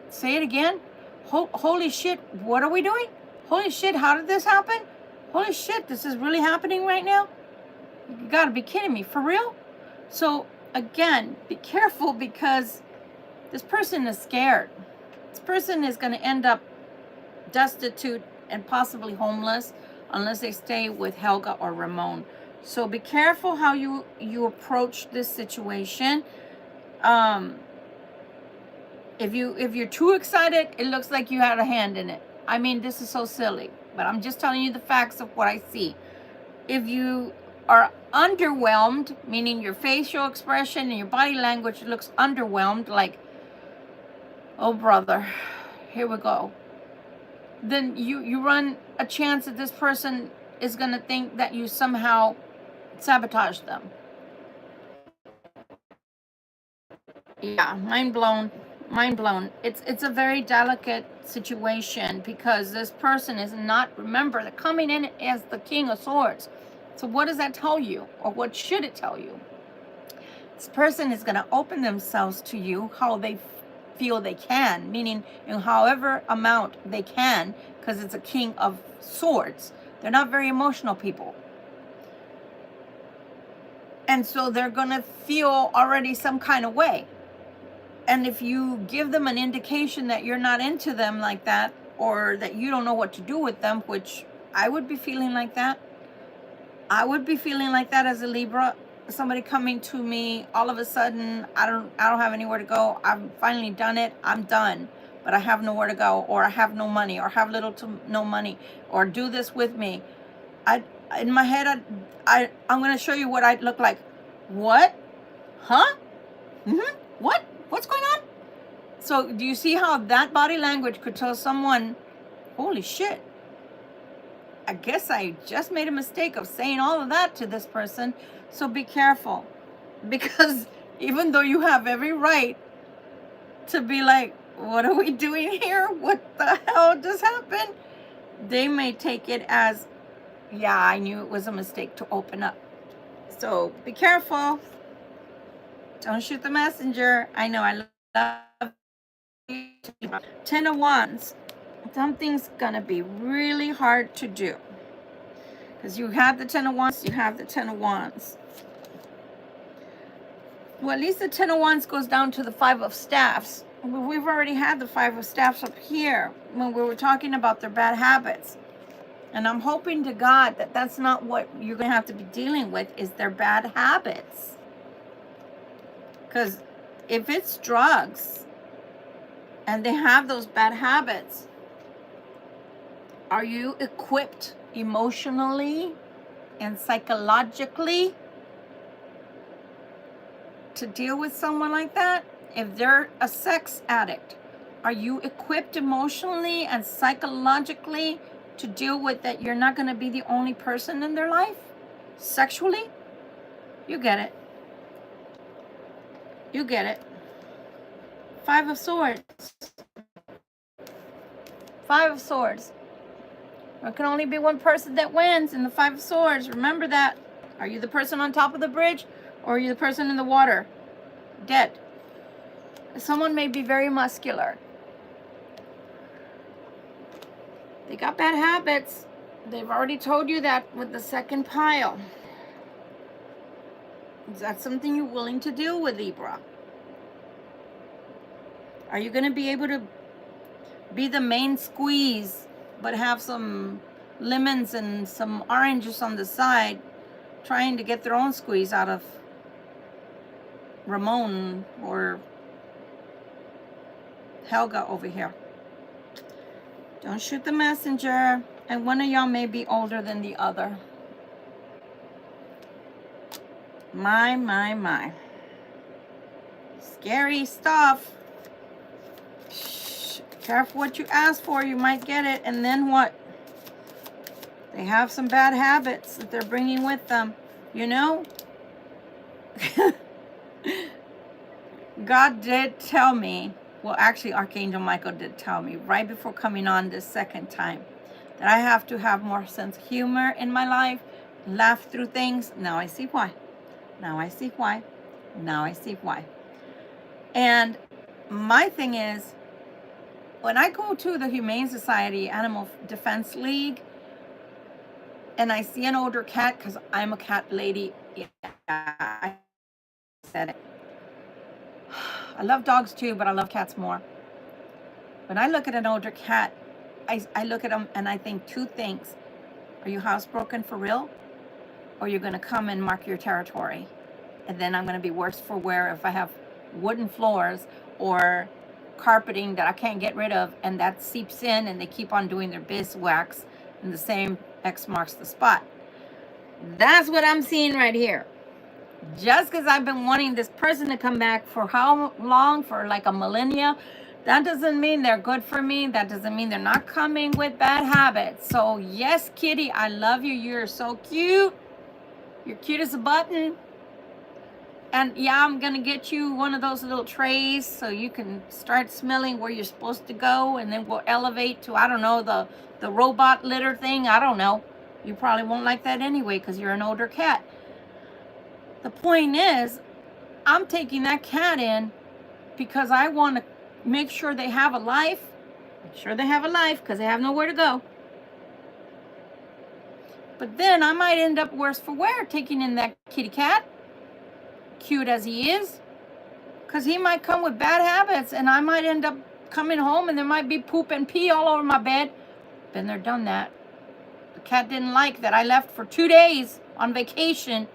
Say it again. Holy shit, what are we doing? Holy shit, how did this happen? Holy shit, this is really happening right now? You gotta be kidding me, for real? So again, be careful, because this person is scared. This person is going to end up destitute and possibly homeless unless they stay with Helga or Ramon. So be careful how you approach this situation. If you're too excited, it looks like you had a hand in it. I mean, this is so silly, but I'm just telling you the facts of what I see. If you are underwhelmed, meaning your facial expression and your body language looks underwhelmed, like, oh brother, here we go, then you run a chance that this person is going to think that you somehow sabotage them. Yeah, mind blown. Mind blown. It's a very delicate situation because this person is not, remember, they're coming in as the King of Swords. So what does that tell you? Or what should it tell you? This person is going to open themselves to you how they feel they can, meaning in however amount they can, because it's a King of Swords. They're not very emotional people. And so they're going to feel already some kind of way. And if you give them an indication that you're not into them like that, or that you don't know what to do with them, which I would be feeling like that. I would be feeling like that as a Libra. Somebody coming to me, all of a sudden, I don't have anywhere to go. I've finally done it. I'm done. But I have nowhere to go, or I have no money, or have little to no money, or do this with me. In my head, I'm going to show you what I'd look like. What? Huh? What? What's going on? So do you see how that body language could tell someone, holy shit, I guess I just made a mistake of saying all of that to this person. So be careful, because even though you have every right to be like, what are we doing here? What the hell just happened? They may take it as, yeah, I knew it was a mistake to open up. So be careful. Don't shoot the messenger. I know, I love you. 10 of Wands. Something's gonna be really hard to do, because you have the 10 of Wands, you have the 10 of Wands. Well, at least the 10 of Wands goes down to the 5 of Staffs. We've already had the 5 of Staffs up here when we were talking about their bad habits. And I'm hoping to God that that's not what you're going to have to be dealing with, is their bad habits. Because if it's drugs and they have those bad habits, are you equipped emotionally and psychologically to deal with someone like that? If they're a sex addict, are you equipped emotionally and psychologically to deal with that? You're not going to be the only person in their life sexually. You get it. You get it. 5 of Swords. 5 of Swords. There can only be one person that wins in the 5 of Swords. Remember that. Are you the person on top of the bridge, or are you the person in the water? Dead. Someone may be very muscular. They got bad habits. They've already told you that with the second pile. Is that something you're willing to deal with, Libra? Are you going to be able to be the main squeeze, but have some lemons and some oranges on the side, trying to get their own squeeze out of Ramon or Helga over here? Don't shoot the messenger. And one of y'all may be older than the other. My. Scary stuff. Shh. Careful what you ask for. You might get it. And then what? They have some bad habits that they're bringing with them. You know? God did tell me, well, actually, Archangel Michael did tell me right before coming on this second time, that I have to have more sense of humor in my life, laugh through things. Now I see why. Now I see why. Now I see why. And my thing is, when I go to the Humane Society Animal Defense League, and I see an older cat, because I'm a cat lady, yeah, I said it. I love dogs too, but I love cats more. When I look at an older cat, I look at them and I think two things. Are you housebroken for real? Or you're going to come and mark your territory? And then I'm going to be worse for wear if I have wooden floors or carpeting that I can't get rid of, and that seeps in and they keep on doing their beeswax and the same X marks the spot. That's what I'm seeing right here. Just because I've been wanting this person to come back for how long? For like a millennia. That doesn't mean they're good for me. That doesn't mean they're not coming with bad habits. So yes, kitty, I love you. You're so cute. You're cute as a button. And yeah, I'm going to get you one of those little trays so you can start smelling where you're supposed to go. And then we'll elevate to, I don't know, the robot litter thing. I don't know. You probably won't like that anyway because you're an older cat. The point is, I'm taking that cat in because I want to make sure they have a life. Make sure they have a life because they have nowhere to go. But then I might end up worse for wear taking in that kitty cat, cute as he is, because he might come with bad habits and I might end up coming home and there might be poop and pee all over my bed. Been there, done that. The cat didn't like that I left for 2 days on vacation.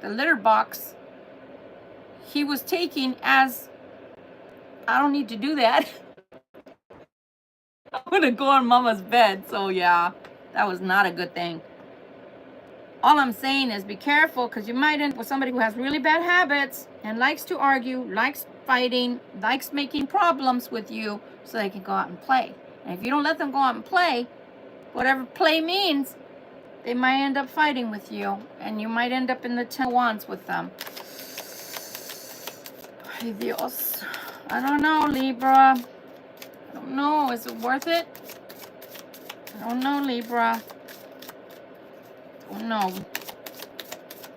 The litter box he was taking as, I don't need to do that. I'm going to go on mama's bed. So yeah, that was not a good thing. All I'm saying is be careful because you might end up with somebody who has really bad habits and likes to argue, likes fighting, likes making problems with you so they can go out and play. And if you don't let them go out and play, whatever play means, they might end up fighting with you and you might end up in the 10 wands with them. Ay Dios. I don't know, Libra. I don't know. Is it worth it? I don't know, Libra. Oh no.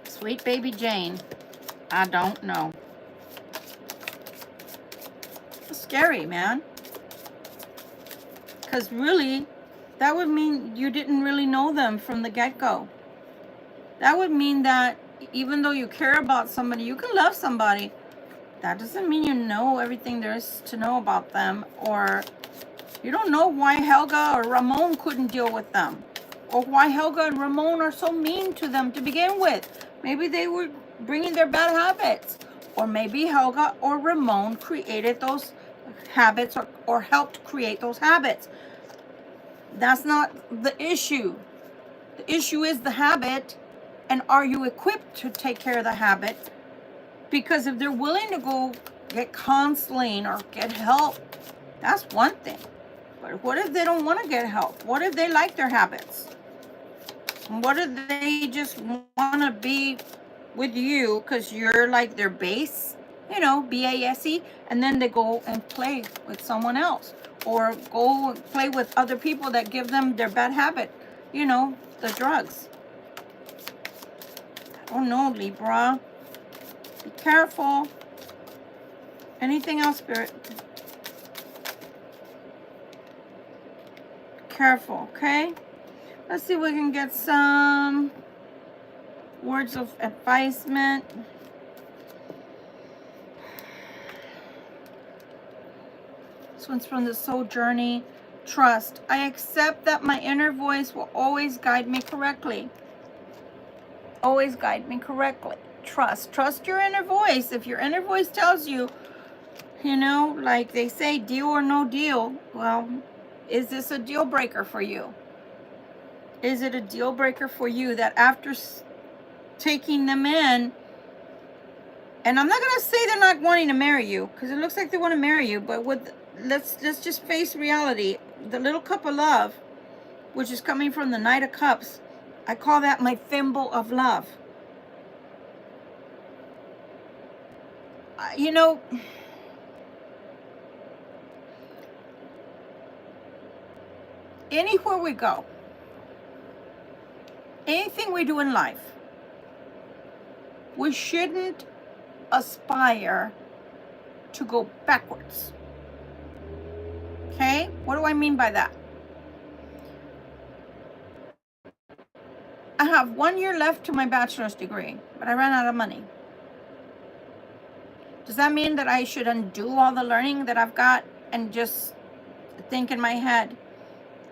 Sweet baby Jane. I don't know. It's scary, man. Because really, that would mean you didn't really know them from the get-go. That would mean that even though you care about somebody, you can love somebody. That doesn't mean you know everything there is to know about them, or you don't know why Helga or Ramon couldn't deal with them, or why Helga and Ramon are so mean to them to begin with. Maybe they were bringing their bad habits, or maybe Helga or Ramon created those habits or helped create those habits. That's not the issue. The issue is the habit, and are you equipped to take care of the habit? Because if they're willing to go get counseling or get help, that's one thing. But what if they don't want to get help? What if they like their habits? What if they just want to be with you because you're like their base, you know, BASE, and then they go and play with someone else or go and play with other people that give them their bad habit, you know, the drugs. Oh no, Libra. Be careful. Anything else, Spirit? Careful, okay? Let's see if we can get some words of advisement. This one's from the Soul Journey. Trust. I accept that my inner voice will always guide me correctly. Always guide me correctly. Trust. Trust your inner voice. If your inner voice tells you, you know, like they say, deal or no deal, well, is this a deal breaker for you? Is it a deal breaker for you that after taking them in, and I'm not going to say they're not wanting to marry you, because it looks like they want to marry you, but with let's just face reality. The little cup of love, which is coming from the Knight of Cups, I call that my thimble of love. You know, anywhere we go, anything we do in life, we shouldn't aspire to go backwards. Okay? What do I mean by that? I have 1 year left to my bachelor's degree, but I ran out of money. Does that mean that I should undo all the learning that I've got and just think in my head,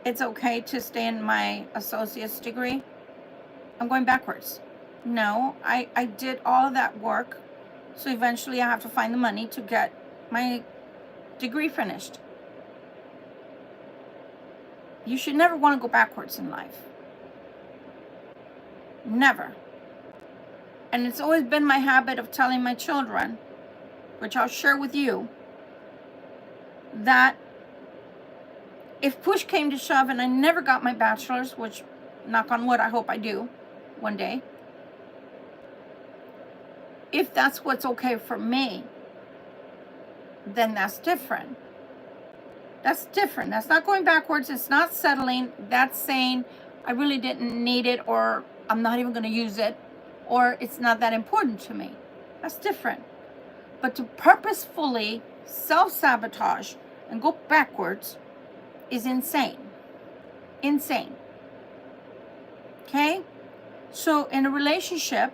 it's okay to stay in my associate's degree? I'm going backwards. No, I did all of that work. So eventually I have to find the money to get my degree finished. You should never want to go backwards in life. Never. And it's always been my habit of telling my children, which I'll share with you, that if push came to shove and I never got my bachelor's, which, knock on wood, I hope I do one day, If that's what's okay for me, then that's different. That's different. That's not going backwards. It's not settling. That's saying I really didn't need it, or I'm not even going to use it, or it's not that important to me. That's different. But to purposefully self-sabotage and go backwards is insane. Insane. Okay? So in a relationship,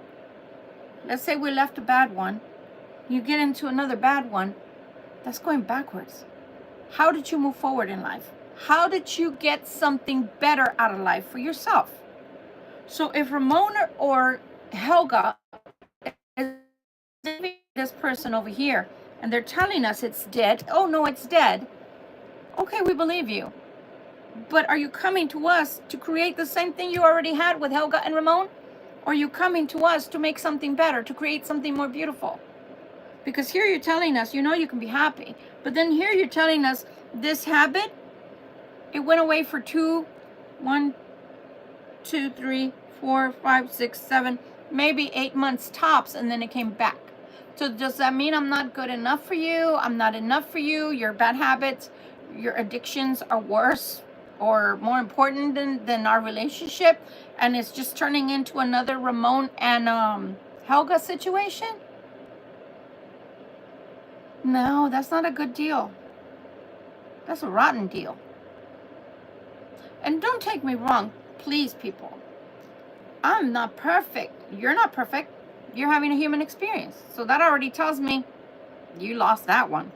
let's say we left a bad one, you get into another bad one, that's going backwards. How did you move forward in life? How did you get something better out of life for yourself? So if Ramon or Helga is this person over here, and they're telling us it's dead, oh no, it's dead. Okay, we believe you. But are you coming to us to create the same thing you already had with Helga and Ramon? Or are you coming to us to make something better, to create something more beautiful? Because here you're telling us, you know, you can be happy. But then here you're telling us this habit, it went away for 1, 2, 3, 4, 5, 6, 7, maybe 8 months tops, and then it came back. So does that mean I'm not good enough for you? I'm not enough for you? Your bad habits, your addictions are worse or more important than our relationship, and it's just turning into another Ramon and Helga situation? No, that's not a good deal. That's a rotten deal. And don't take me wrong, please, people. I'm not perfect. You're not perfect. You're having a human experience. So that already tells me you lost that one.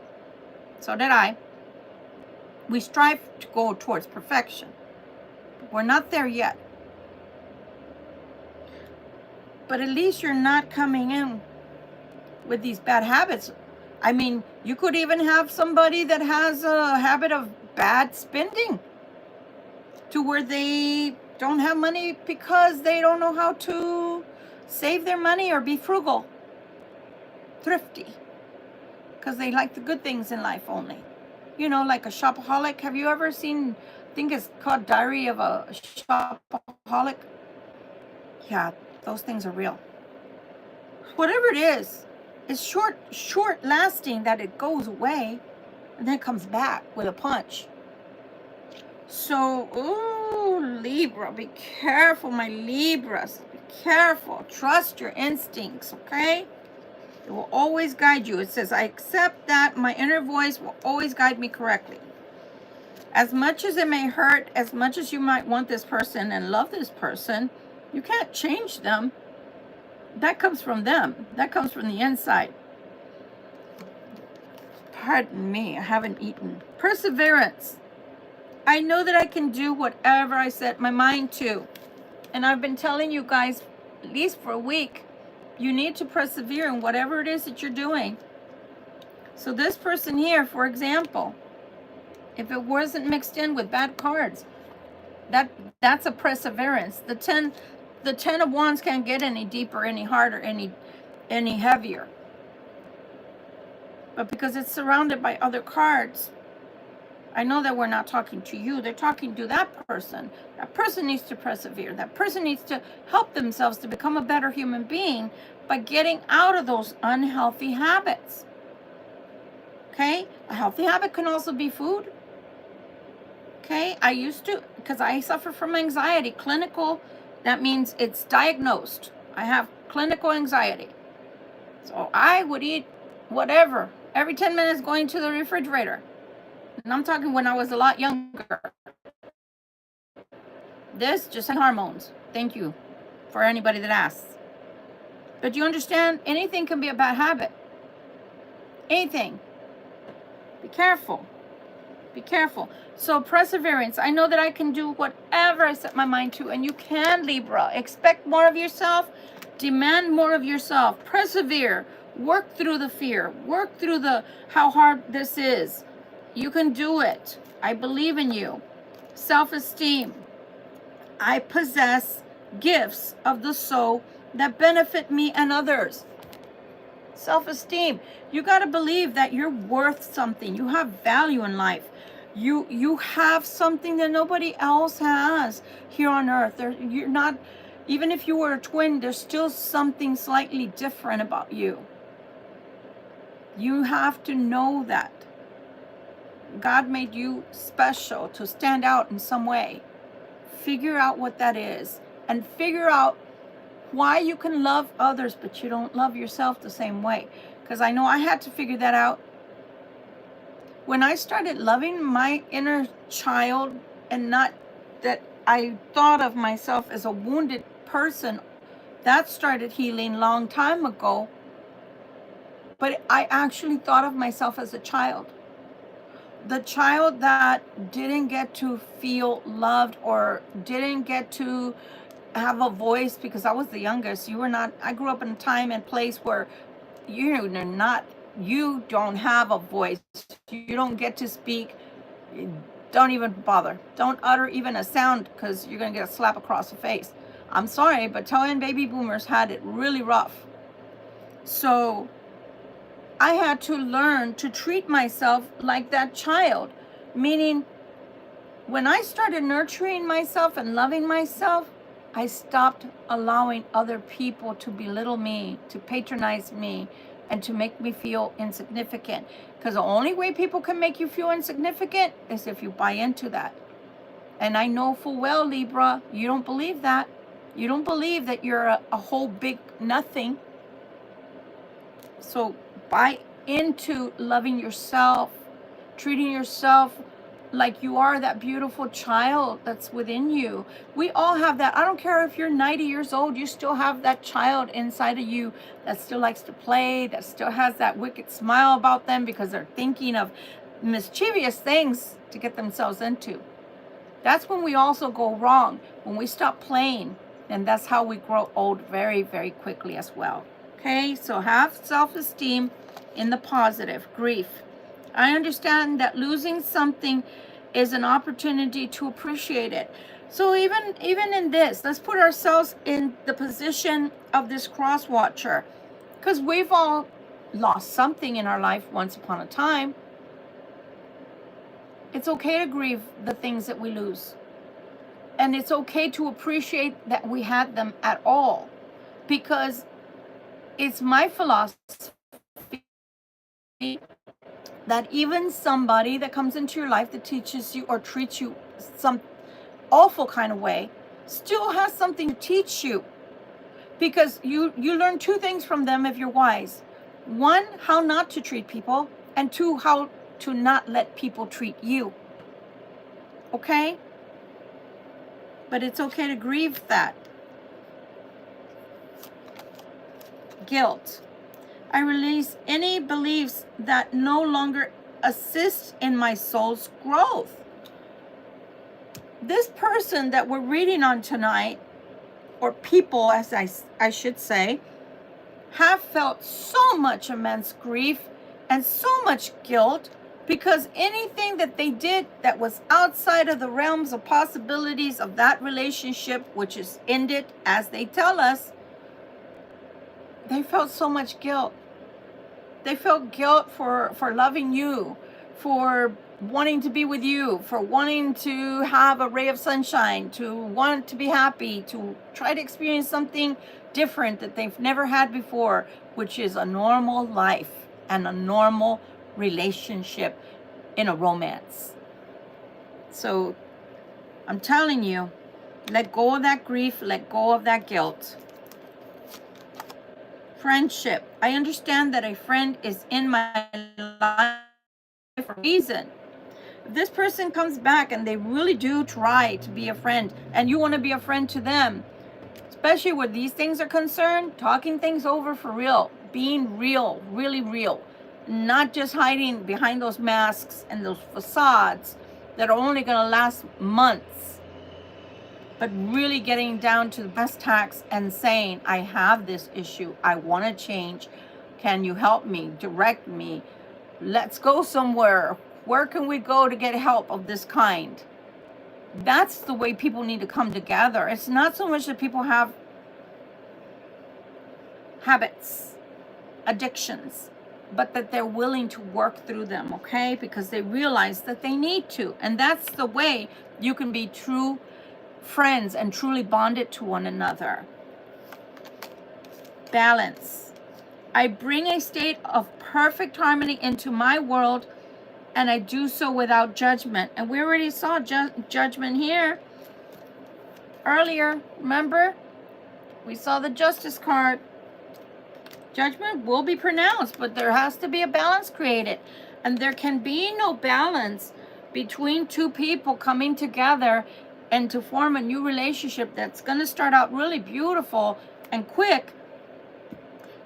So did I. We strive to go towards perfection. We're not there yet. But at least you're not coming in with these bad habits. I mean, you could even have somebody that has a habit of bad spending, to where they don't have money because they don't know how to save their money or be frugal, thrifty, because they like the good things in life only. You know, like a shopaholic. Have you ever seen, I think it's called Diary of a Shopaholic? Yeah, those things are real. Whatever it is, it's short lasting, that it goes away and then comes back with a punch. So, ooh, Libra, be careful, my Libras. Be careful. Trust your instincts, okay? It will always guide you. It says, I accept that my inner voice will always guide me correctly. As much as it may hurt, as much as you might want this person and love this person, you can't change them. That comes from them. That comes from the inside. Pardon me, I haven't eaten. Perseverance. I know that I can do whatever I set my mind to. And I've been telling you guys, at least for a week, you need to persevere in whatever it is that you're doing. So this person here, for example, if it wasn't mixed in with bad cards, that's a perseverance. The 10 of Wands can't get any deeper, any harder, any heavier. But because it's surrounded by other cards, I know that we're not talking to you. They're talking to that person. That person needs to persevere. That person needs to help themselves to become a better human being by getting out of those unhealthy habits. Okay? A healthy habit can also be food. Okay? I used to, because I suffer from anxiety. Clinical, that means it's diagnosed. I have clinical anxiety. So I would eat whatever, every 10 minutes going to the refrigerator. And I'm talking when I was a lot younger. This just like hormones. Thank you for anybody that asks. But you understand, anything can be a bad habit. Anything. Be careful. Be careful. So perseverance. I know that I can do whatever I set my mind to. And you can, Libra. Expect more of yourself. Demand more of yourself. Persevere. Work through the fear. Work through the how hard this is. You can do it. I believe in you. Self-esteem. I possess gifts of the soul that benefit me and others. Self-esteem. You got to believe that you're worth something. You have value in life. You have something that nobody else has here on earth. You're not Even if you were a twin, there's still something slightly different about you. You have to know that. God made you special to stand out in some way. Figure out what that is, and figure out why you can love others, but you don't love yourself the same way. Because I know I had to figure that out. When I started loving my inner child, and not that I thought of myself as a wounded person, that started healing a long time ago. But I actually thought of myself as a child. The child that didn't get to feel loved, or didn't get to have a voice, because I was the youngest. You were not. I grew up in a time and place where you don't have a voice. You don't get to speak. Don't even bother. Don't utter even a sound, because you're going to get a slap across the face. I'm sorry, but Italian baby boomers had it really rough. So I had to learn to treat myself like that child. Meaning, when I started nurturing myself and loving myself, I stopped allowing other people to belittle me, to patronize me, and to make me feel insignificant. Because the only way people can make you feel insignificant is if you buy into that. And I know full well, Libra, you don't believe that. You don't believe that you're a whole big nothing. So buy into loving yourself, treating yourself like you are that beautiful child that's within you. We all have that. I don't care if you're 90 years old, you still have that child inside of you that still likes to play, that still has that wicked smile about them, because they're thinking of mischievous things to get themselves into. That's when we also go wrong, when we stop playing. And that's how we grow old very, very quickly as well. Okay, so have self-esteem in the positive. Grief. I understand that losing something is an opportunity to appreciate it. So even in this, let's put ourselves in the position of this crosswatcher, because we've all lost something in our life once upon a time. It's okay to grieve the things that we lose. And it's okay to appreciate that we had them at all, because it's my philosophy that even somebody that comes into your life that teaches you or treats you some awful kind of way still has something to teach you, because you learn two things from them if you're wise. One, how not to treat people, and two, how to not let people treat you. Okay? But it's okay to grieve that. Guilt. I release any beliefs that no longer assist in my soul's growth. This person that we're reading on tonight, or people as I should say, have felt so much immense grief and so much guilt, because anything that they did that was outside of the realms of possibilities of that relationship, which is ended as they tell us, they felt so much guilt. They felt guilt for loving you, for wanting to be with you, for wanting to have a ray of sunshine, to want to be happy, to try to experience something different that they've never had before, which is a normal life and a normal relationship in a romance. So I'm telling you, let go of that grief, let go of that guilt. Friendship. I understand that a friend is in my life for a reason. If this person comes back and they really do try to be a friend, and you want to be a friend to them, especially where these things are concerned, talking things over for real, being real, really real, not just hiding behind those masks and those facades that are only going to last months, but really getting down to the brass tacks and saying, I have this issue, I want to change, can you help me, direct me, let's go somewhere, where can we go to get help of this kind? That's the way people need to come together. It's not so much that people have habits, addictions, but that they're willing to work through them, okay? Because they realize that they need to. And that's the way you can be true friends and truly bonded to one another. Balance. I bring a state of perfect harmony into my world, and I do so without judgment. And we already saw judgment here earlier. Remember? We saw the Justice card. Judgment will be pronounced, but there has to be a balance created. And there can be no balance between two people coming together and to form a new relationship that's going to start out really beautiful and quick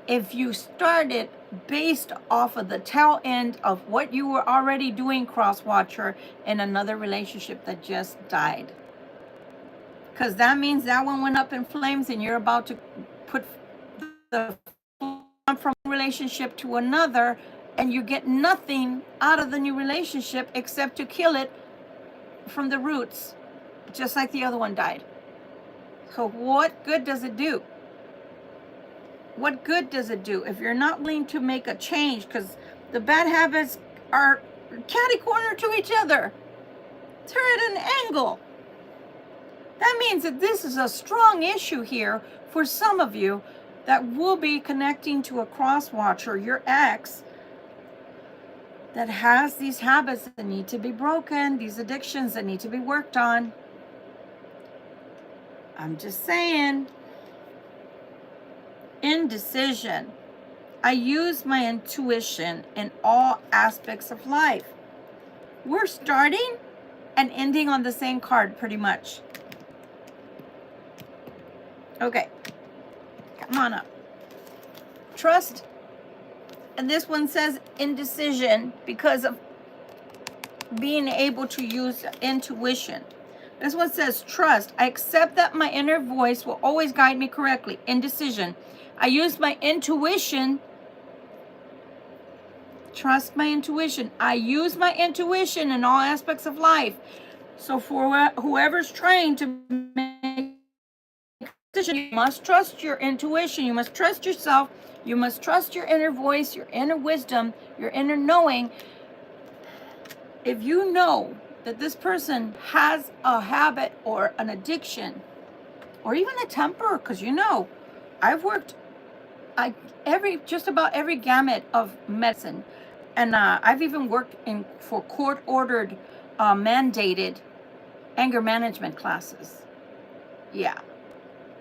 if you started based off of the tail end of what you were already doing, crosswatcher, in another relationship that just died. Because that means that one went up in flames and you're about to put the from one relationship to another, and you get nothing out of the new relationship except to kill it from the roots, just like the other one died. So what good does it do? What good does it do if you're not willing to make a change? Because the bad habits are catty corner to each other. They're at an angle. That means that this is a strong issue here for some of you that will be connecting to a crosswatcher, your ex, that has these habits that need to be broken, these addictions that need to be worked on. I'm just saying. Indecision. I use my intuition in all aspects of life. We're starting and ending on the same card pretty much. Okay. Come on up. Trust. And this one says indecision because of being able to use intuition. This one says trust. I accept that my inner voice will always guide me correctly. Indecision. I use my intuition. Trust my intuition. I use my intuition in all aspects of life. So for whoever's trying to make a decision, you must trust your intuition. You must trust yourself. You must trust your inner voice, your inner wisdom, your inner knowing. If you know that this person has a habit or an addiction or even a temper, because you know, I've worked just about every gamut of medicine, and I've even worked for court-ordered, mandated anger management classes. Yeah,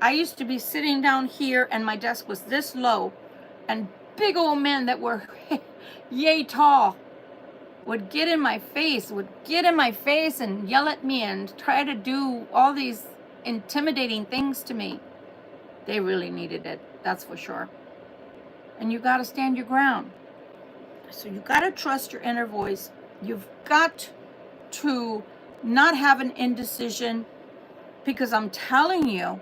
I used to be sitting down here, and my desk was this low, and big old men that were yay tall would get in my face, and yell at me and try to do all these intimidating things to me. They really needed it, that's for sure. And you got to stand your ground. So you got to trust your inner voice. You've got to not have an indecision, because I'm telling you,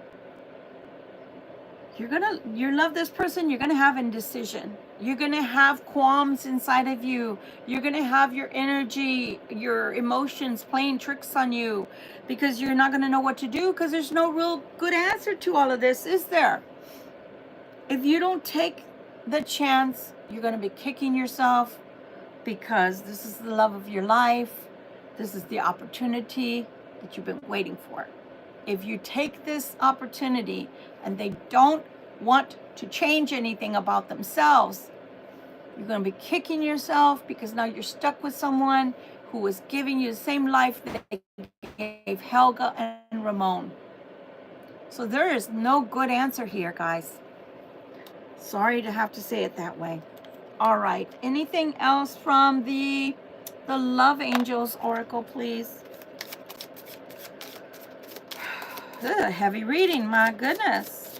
you love this person, you're going to have indecision. You're going to have qualms inside of you. You're going to have your energy, your emotions playing tricks on you, because you're not going to know what to do, because there's no real good answer to all of this, is there? If you don't take the chance, you're going to be kicking yourself, because this is the love of your life. This is the opportunity that you've been waiting for. If you take this opportunity and they don't want to change anything about themselves, you're going to be kicking yourself, because now you're stuck with someone who is giving you the same life that they gave Helga and Ramon. So there is no good answer here, guys. Sorry to have to say it that way. All right. Anything else from the Love Angels Oracle, please? Ugh, heavy reading, my goodness.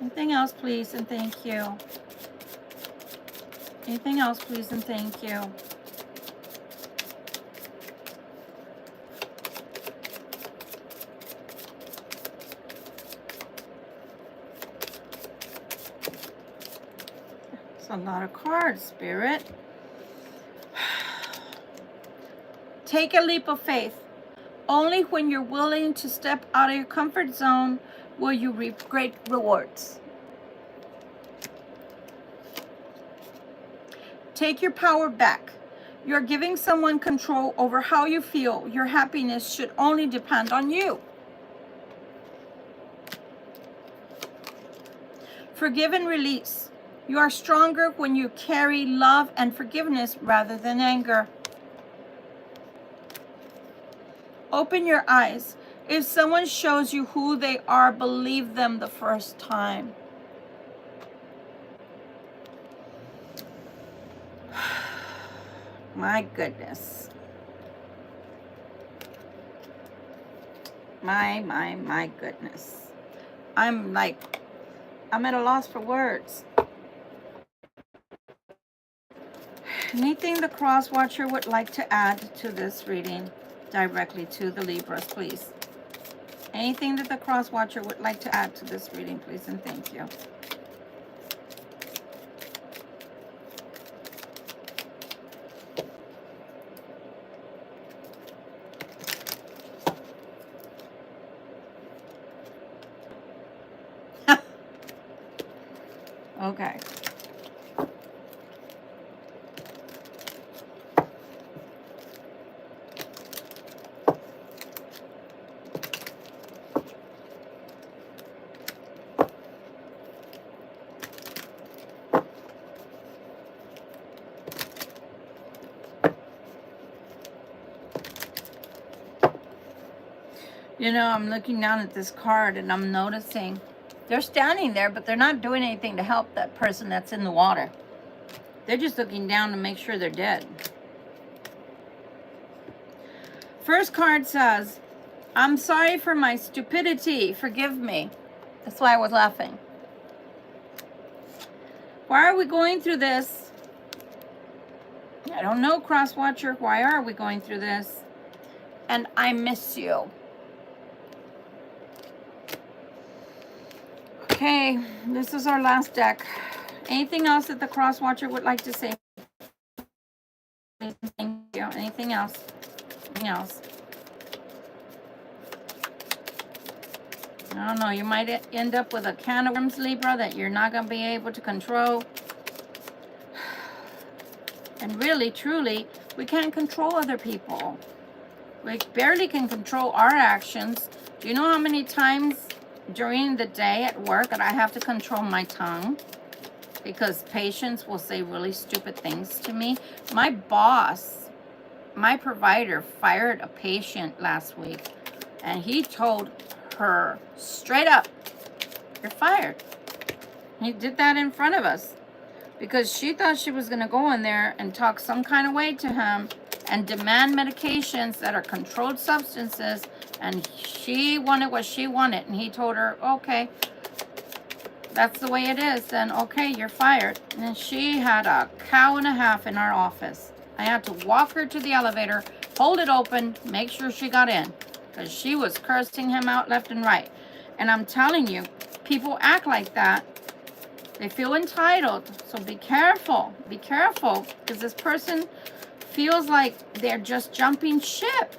Anything else, please, and thank you. Anything else, please, and thank you. A lot of cards, Spirit. Take a leap of faith. Only when you're willing to step out of your comfort zone will you reap great rewards. Take your power back. You're giving someone control over how you feel. Your happiness should only depend on you. Forgive and release. You are stronger when you carry love and forgiveness rather than anger. Open your eyes. If someone shows you who they are, believe them the first time. My goodness. My goodness. I'm at a loss for words. Anything the crosswatcher would like to add to this reading directly to the Libras, please? Anything that the crosswatcher would like to add to this reading, please, and thank you. Okay. You know, I'm looking down at this card and I'm noticing they're standing there, but they're not doing anything to help that person that's in the water. They're just looking down to make sure they're dead. First card says, I'm sorry for my stupidity. Forgive me. That's why I was laughing. Why are we going through this? I don't know, crosswatcher. Why are we going through this? And I miss you. Okay, this is our last deck. Anything else that the crosswatcher would like to say? Thank you. Anything else? Anything else? I don't know. You might end up with a can of worms, Libra, that you're not going to be able to control. And really, truly, we can't control other people. We barely can control our actions. Do you know how many times during the day at work that I have to control my tongue? Because patients will say really stupid things to me. My boss, my provider, fired a patient last week. And he told her straight up, you're fired. He did that in front of us. Because she thought she was going to go in there and talk some kind of way to him and demand medications that are controlled substances, and she wanted what she wanted, and he told her, okay, that's the way it is, then okay, you're fired. And she had a cow and a half in our office. I had to walk her to the elevator, hold it open, make sure she got in, because she was cursing him out left and right. And I'm telling you, people act like that. They feel entitled, so be careful, because this person feels like they're just jumping ship.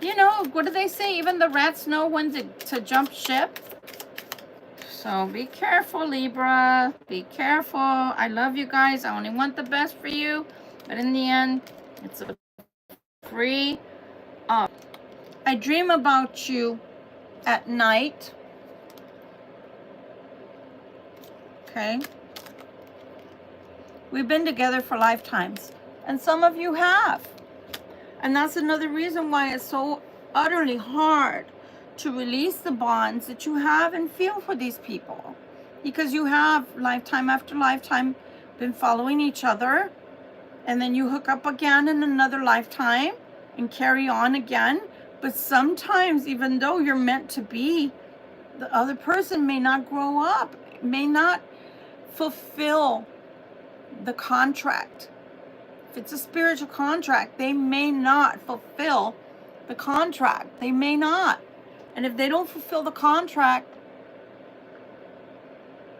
You know, what do they say? Even the rats know when to jump ship. So be careful, Libra. Be careful. I love you guys. I only want the best for you. But in the end, it's a free up. I dream about you at night. Okay? We've been together for lifetimes. And some of you have. And that's another reason why it's so utterly hard to release the bonds that you have and feel for these people. Because you have lifetime after lifetime been following each other. And then you hook up again in another lifetime and carry on again. But sometimes, even though you're meant to be, the other person may not grow up, may not fulfill the contract. If it's a spiritual contract, they may not fulfill the contract. They may not. And if they don't fulfill the contract,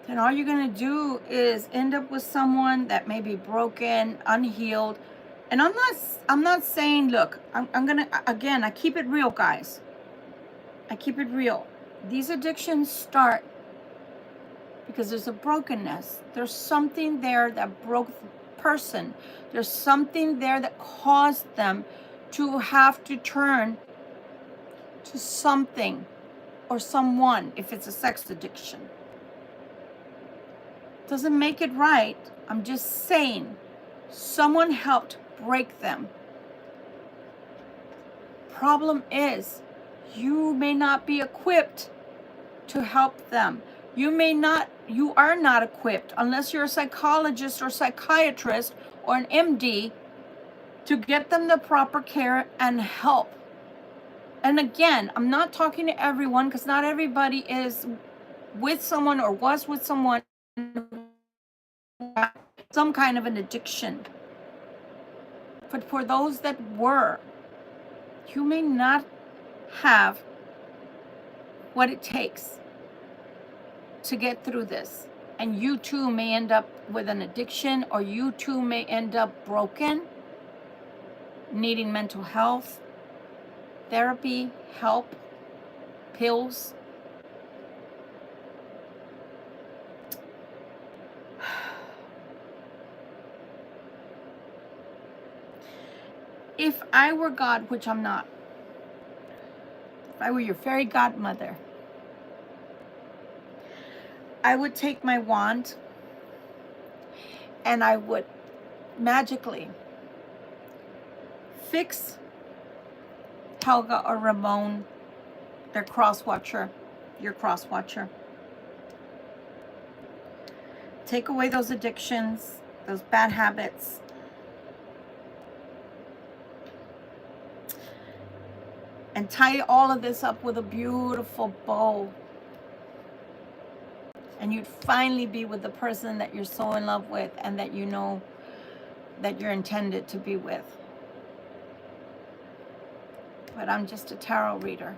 then all you're going to do is end up with someone that may be broken, unhealed. And I'm not saying, look, I'm going to, again, I keep it real, guys. I keep it real. These addictions start because there's a brokenness. There's something there that broke person. There's something there that caused them to have to turn to something or someone if it's a sex addiction. Doesn't make it right. I'm just saying, someone helped break them. Problem is, you may not be equipped to help them. You are not equipped unless you're a psychologist or psychiatrist or an MD to get them the proper care and help. And again, I'm not talking to everyone because not everybody is with someone or was with someone some kind of an addiction. But for those that were, you may not have what it takes to get through this. And you too may end up with an addiction, or you too may end up broken, needing mental health, therapy, help, pills. If I were God, which I'm not, if I were your fairy godmother, I would take my wand and I would magically fix Helga or Ramon, their crosswatcher, your crosswatcher. Take away those addictions, those bad habits. And tie all of this up with a beautiful bow. And you'd finally be with the person that you're so in love with and that you know that you're intended to be with. But I'm just a tarot reader.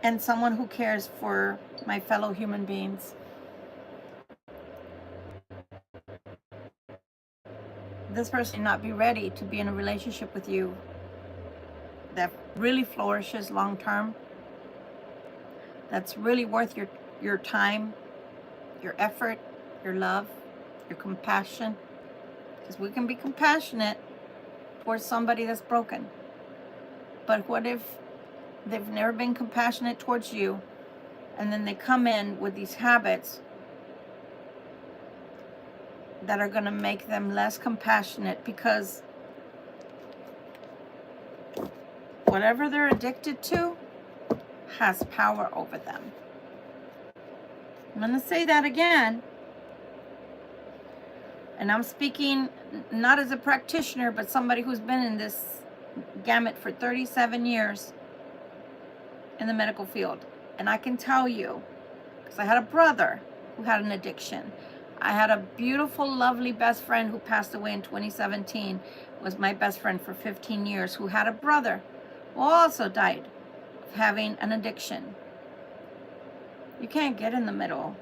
And someone who cares for my fellow human beings. This person may not be ready to be in a relationship with you that really flourishes long term, that's really worth your time, your effort, your love, your compassion. Because we can be compassionate towards somebody that's broken. But what if they've never been compassionate towards you, and then they come in with these habits that are going to make them less compassionate, because whatever they're addicted to has power over them. I'm going to say that again. And I'm speaking not as a practitioner, but somebody who's been in this gamut for 37 years in the medical field. And I can tell you, because I had a brother who had an addiction. I had a beautiful, lovely best friend who passed away in 2017, was my best friend for 15 years, who had a brother who also died of having an addiction. You can't get in the middle.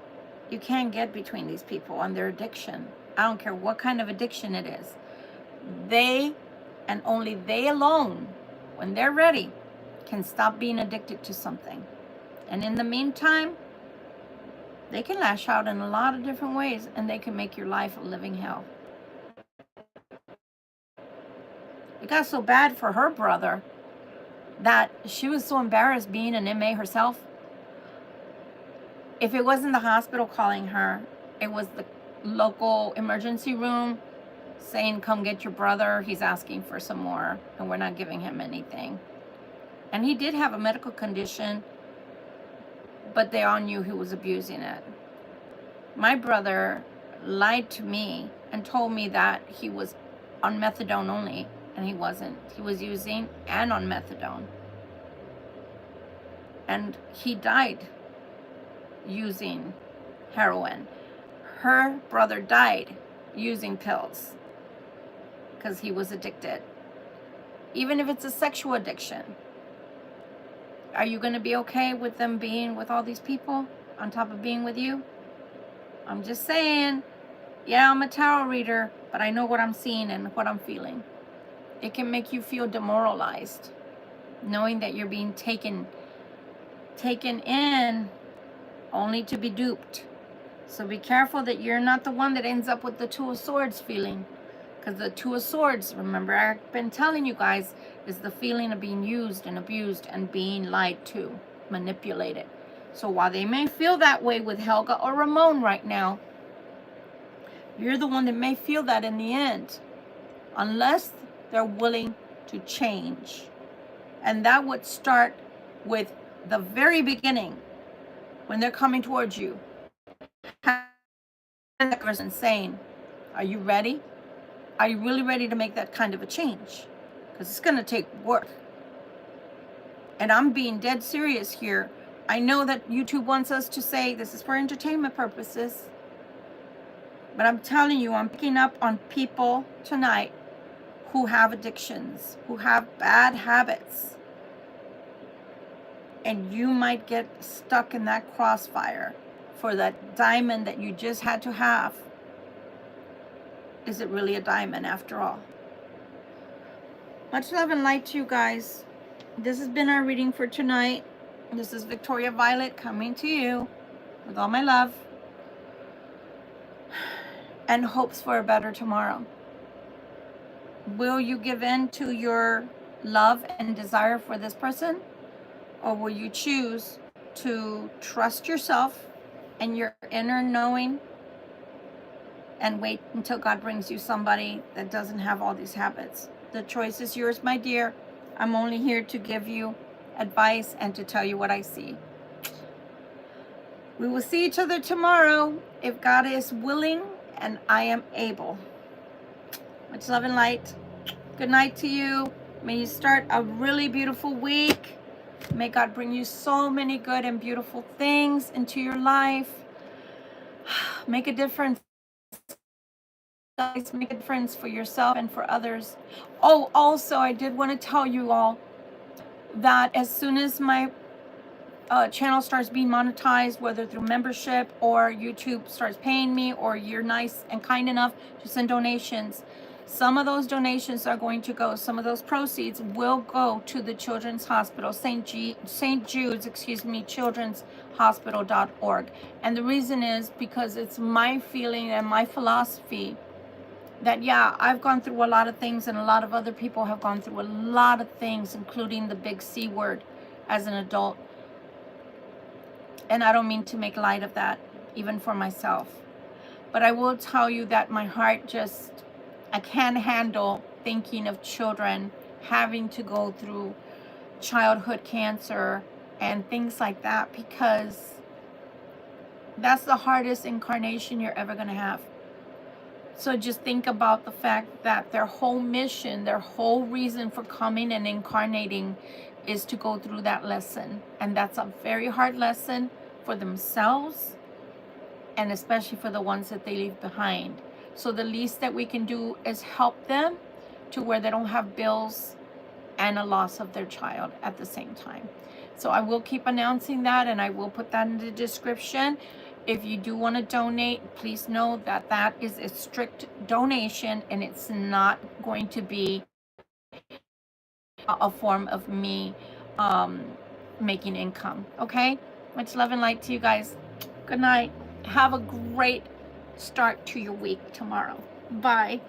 You can't get between these people on their addiction. I don't care what kind of addiction it is. They, and only they alone, when they're ready, can stop being addicted to something. And in the meantime, they can lash out in a lot of different ways, and they can make your life a living hell. It got so bad for her brother that she was so embarrassed being an MA herself. If it wasn't the hospital calling her, it was the local emergency room saying, come get your brother, he's asking for some more, and we're not giving him anything. And he did have a medical condition, but they all knew he was abusing it. My brother lied to me and told me that he was on methadone only, and he wasn't. He was using and on methadone. And he died using heroin. Her brother died using pills because he was addicted. Even if it's a sexual addiction, are you going to be okay with them being with all these people on top of being with you? I'm just saying, yeah, I'm a tarot reader, but I know what I'm seeing and what I'm feeling. It can make you feel demoralized, knowing that you're being taken in only to be duped. So be careful that you're not the one that ends up with the Two of Swords feeling. Because the Two of Swords, remember, I've been telling you guys, is the feeling of being used and abused and being lied to, manipulated. So while they may feel that way with Helga or Ramon right now, you're the one that may feel that in the end, unless they're willing to change. And that would start with the very beginning, when they're coming towards you. That person saying, are you ready? Are you really ready to make that kind of a change? Because it's going to take work. And I'm being dead serious here. I know that YouTube wants us to say this is for entertainment purposes. But I'm telling you, I'm picking up on people tonight who have addictions, who have bad habits. And you might get stuck in that crossfire for that diamond that you just had to have. Is it really a diamond after all? Much love and light to you guys. This has been our reading for tonight. This is Victoria Violet coming to you with all my love and hopes for a better tomorrow. Will you give in to your love and desire for this person? Or will you choose to trust yourself and your inner knowing and wait until God brings you somebody that doesn't have all these habits? The choice is yours, my dear. I'm only here to give you advice and to tell you what I see. We will see each other tomorrow if God is willing and I am able. Much love and light. Good night to you. May you start a really beautiful week. May God bring you so many good and beautiful things into your life. Make a difference. Guys, make a difference for yourself and for others. Oh, also, I did want to tell you all that as soon as my channel starts being monetized, whether through membership or YouTube starts paying me, or you're nice and kind enough to send donations, some of those donations are going to go, some of those proceeds will go to the Children's Hospital, St. Jude's, Children's Hospital.org. And the reason is because it's my feeling and my philosophy that, yeah, I've gone through a lot of things, and a lot of other people have gone through a lot of things, including the big C word as an adult. And I don't mean to make light of that, even for myself. But I will tell you that my heart just, I can't handle thinking of children having to go through childhood cancer and things like that, because that's the hardest incarnation you're ever going to have. So just think about the fact that their whole mission, their whole reason for coming and incarnating is to go through that lesson. And that's a very hard lesson for themselves, and especially for the ones that they leave behind. So the least that we can do is help them to where they don't have bills and a loss of their child at the same time. So I will keep announcing that, and I will put that in the description. If you do want to donate, please know that that is a strict donation, and it's not going to be a form of me making income. Okay? Much love and light to you guys. Good night. Have a great start to your week tomorrow. Bye.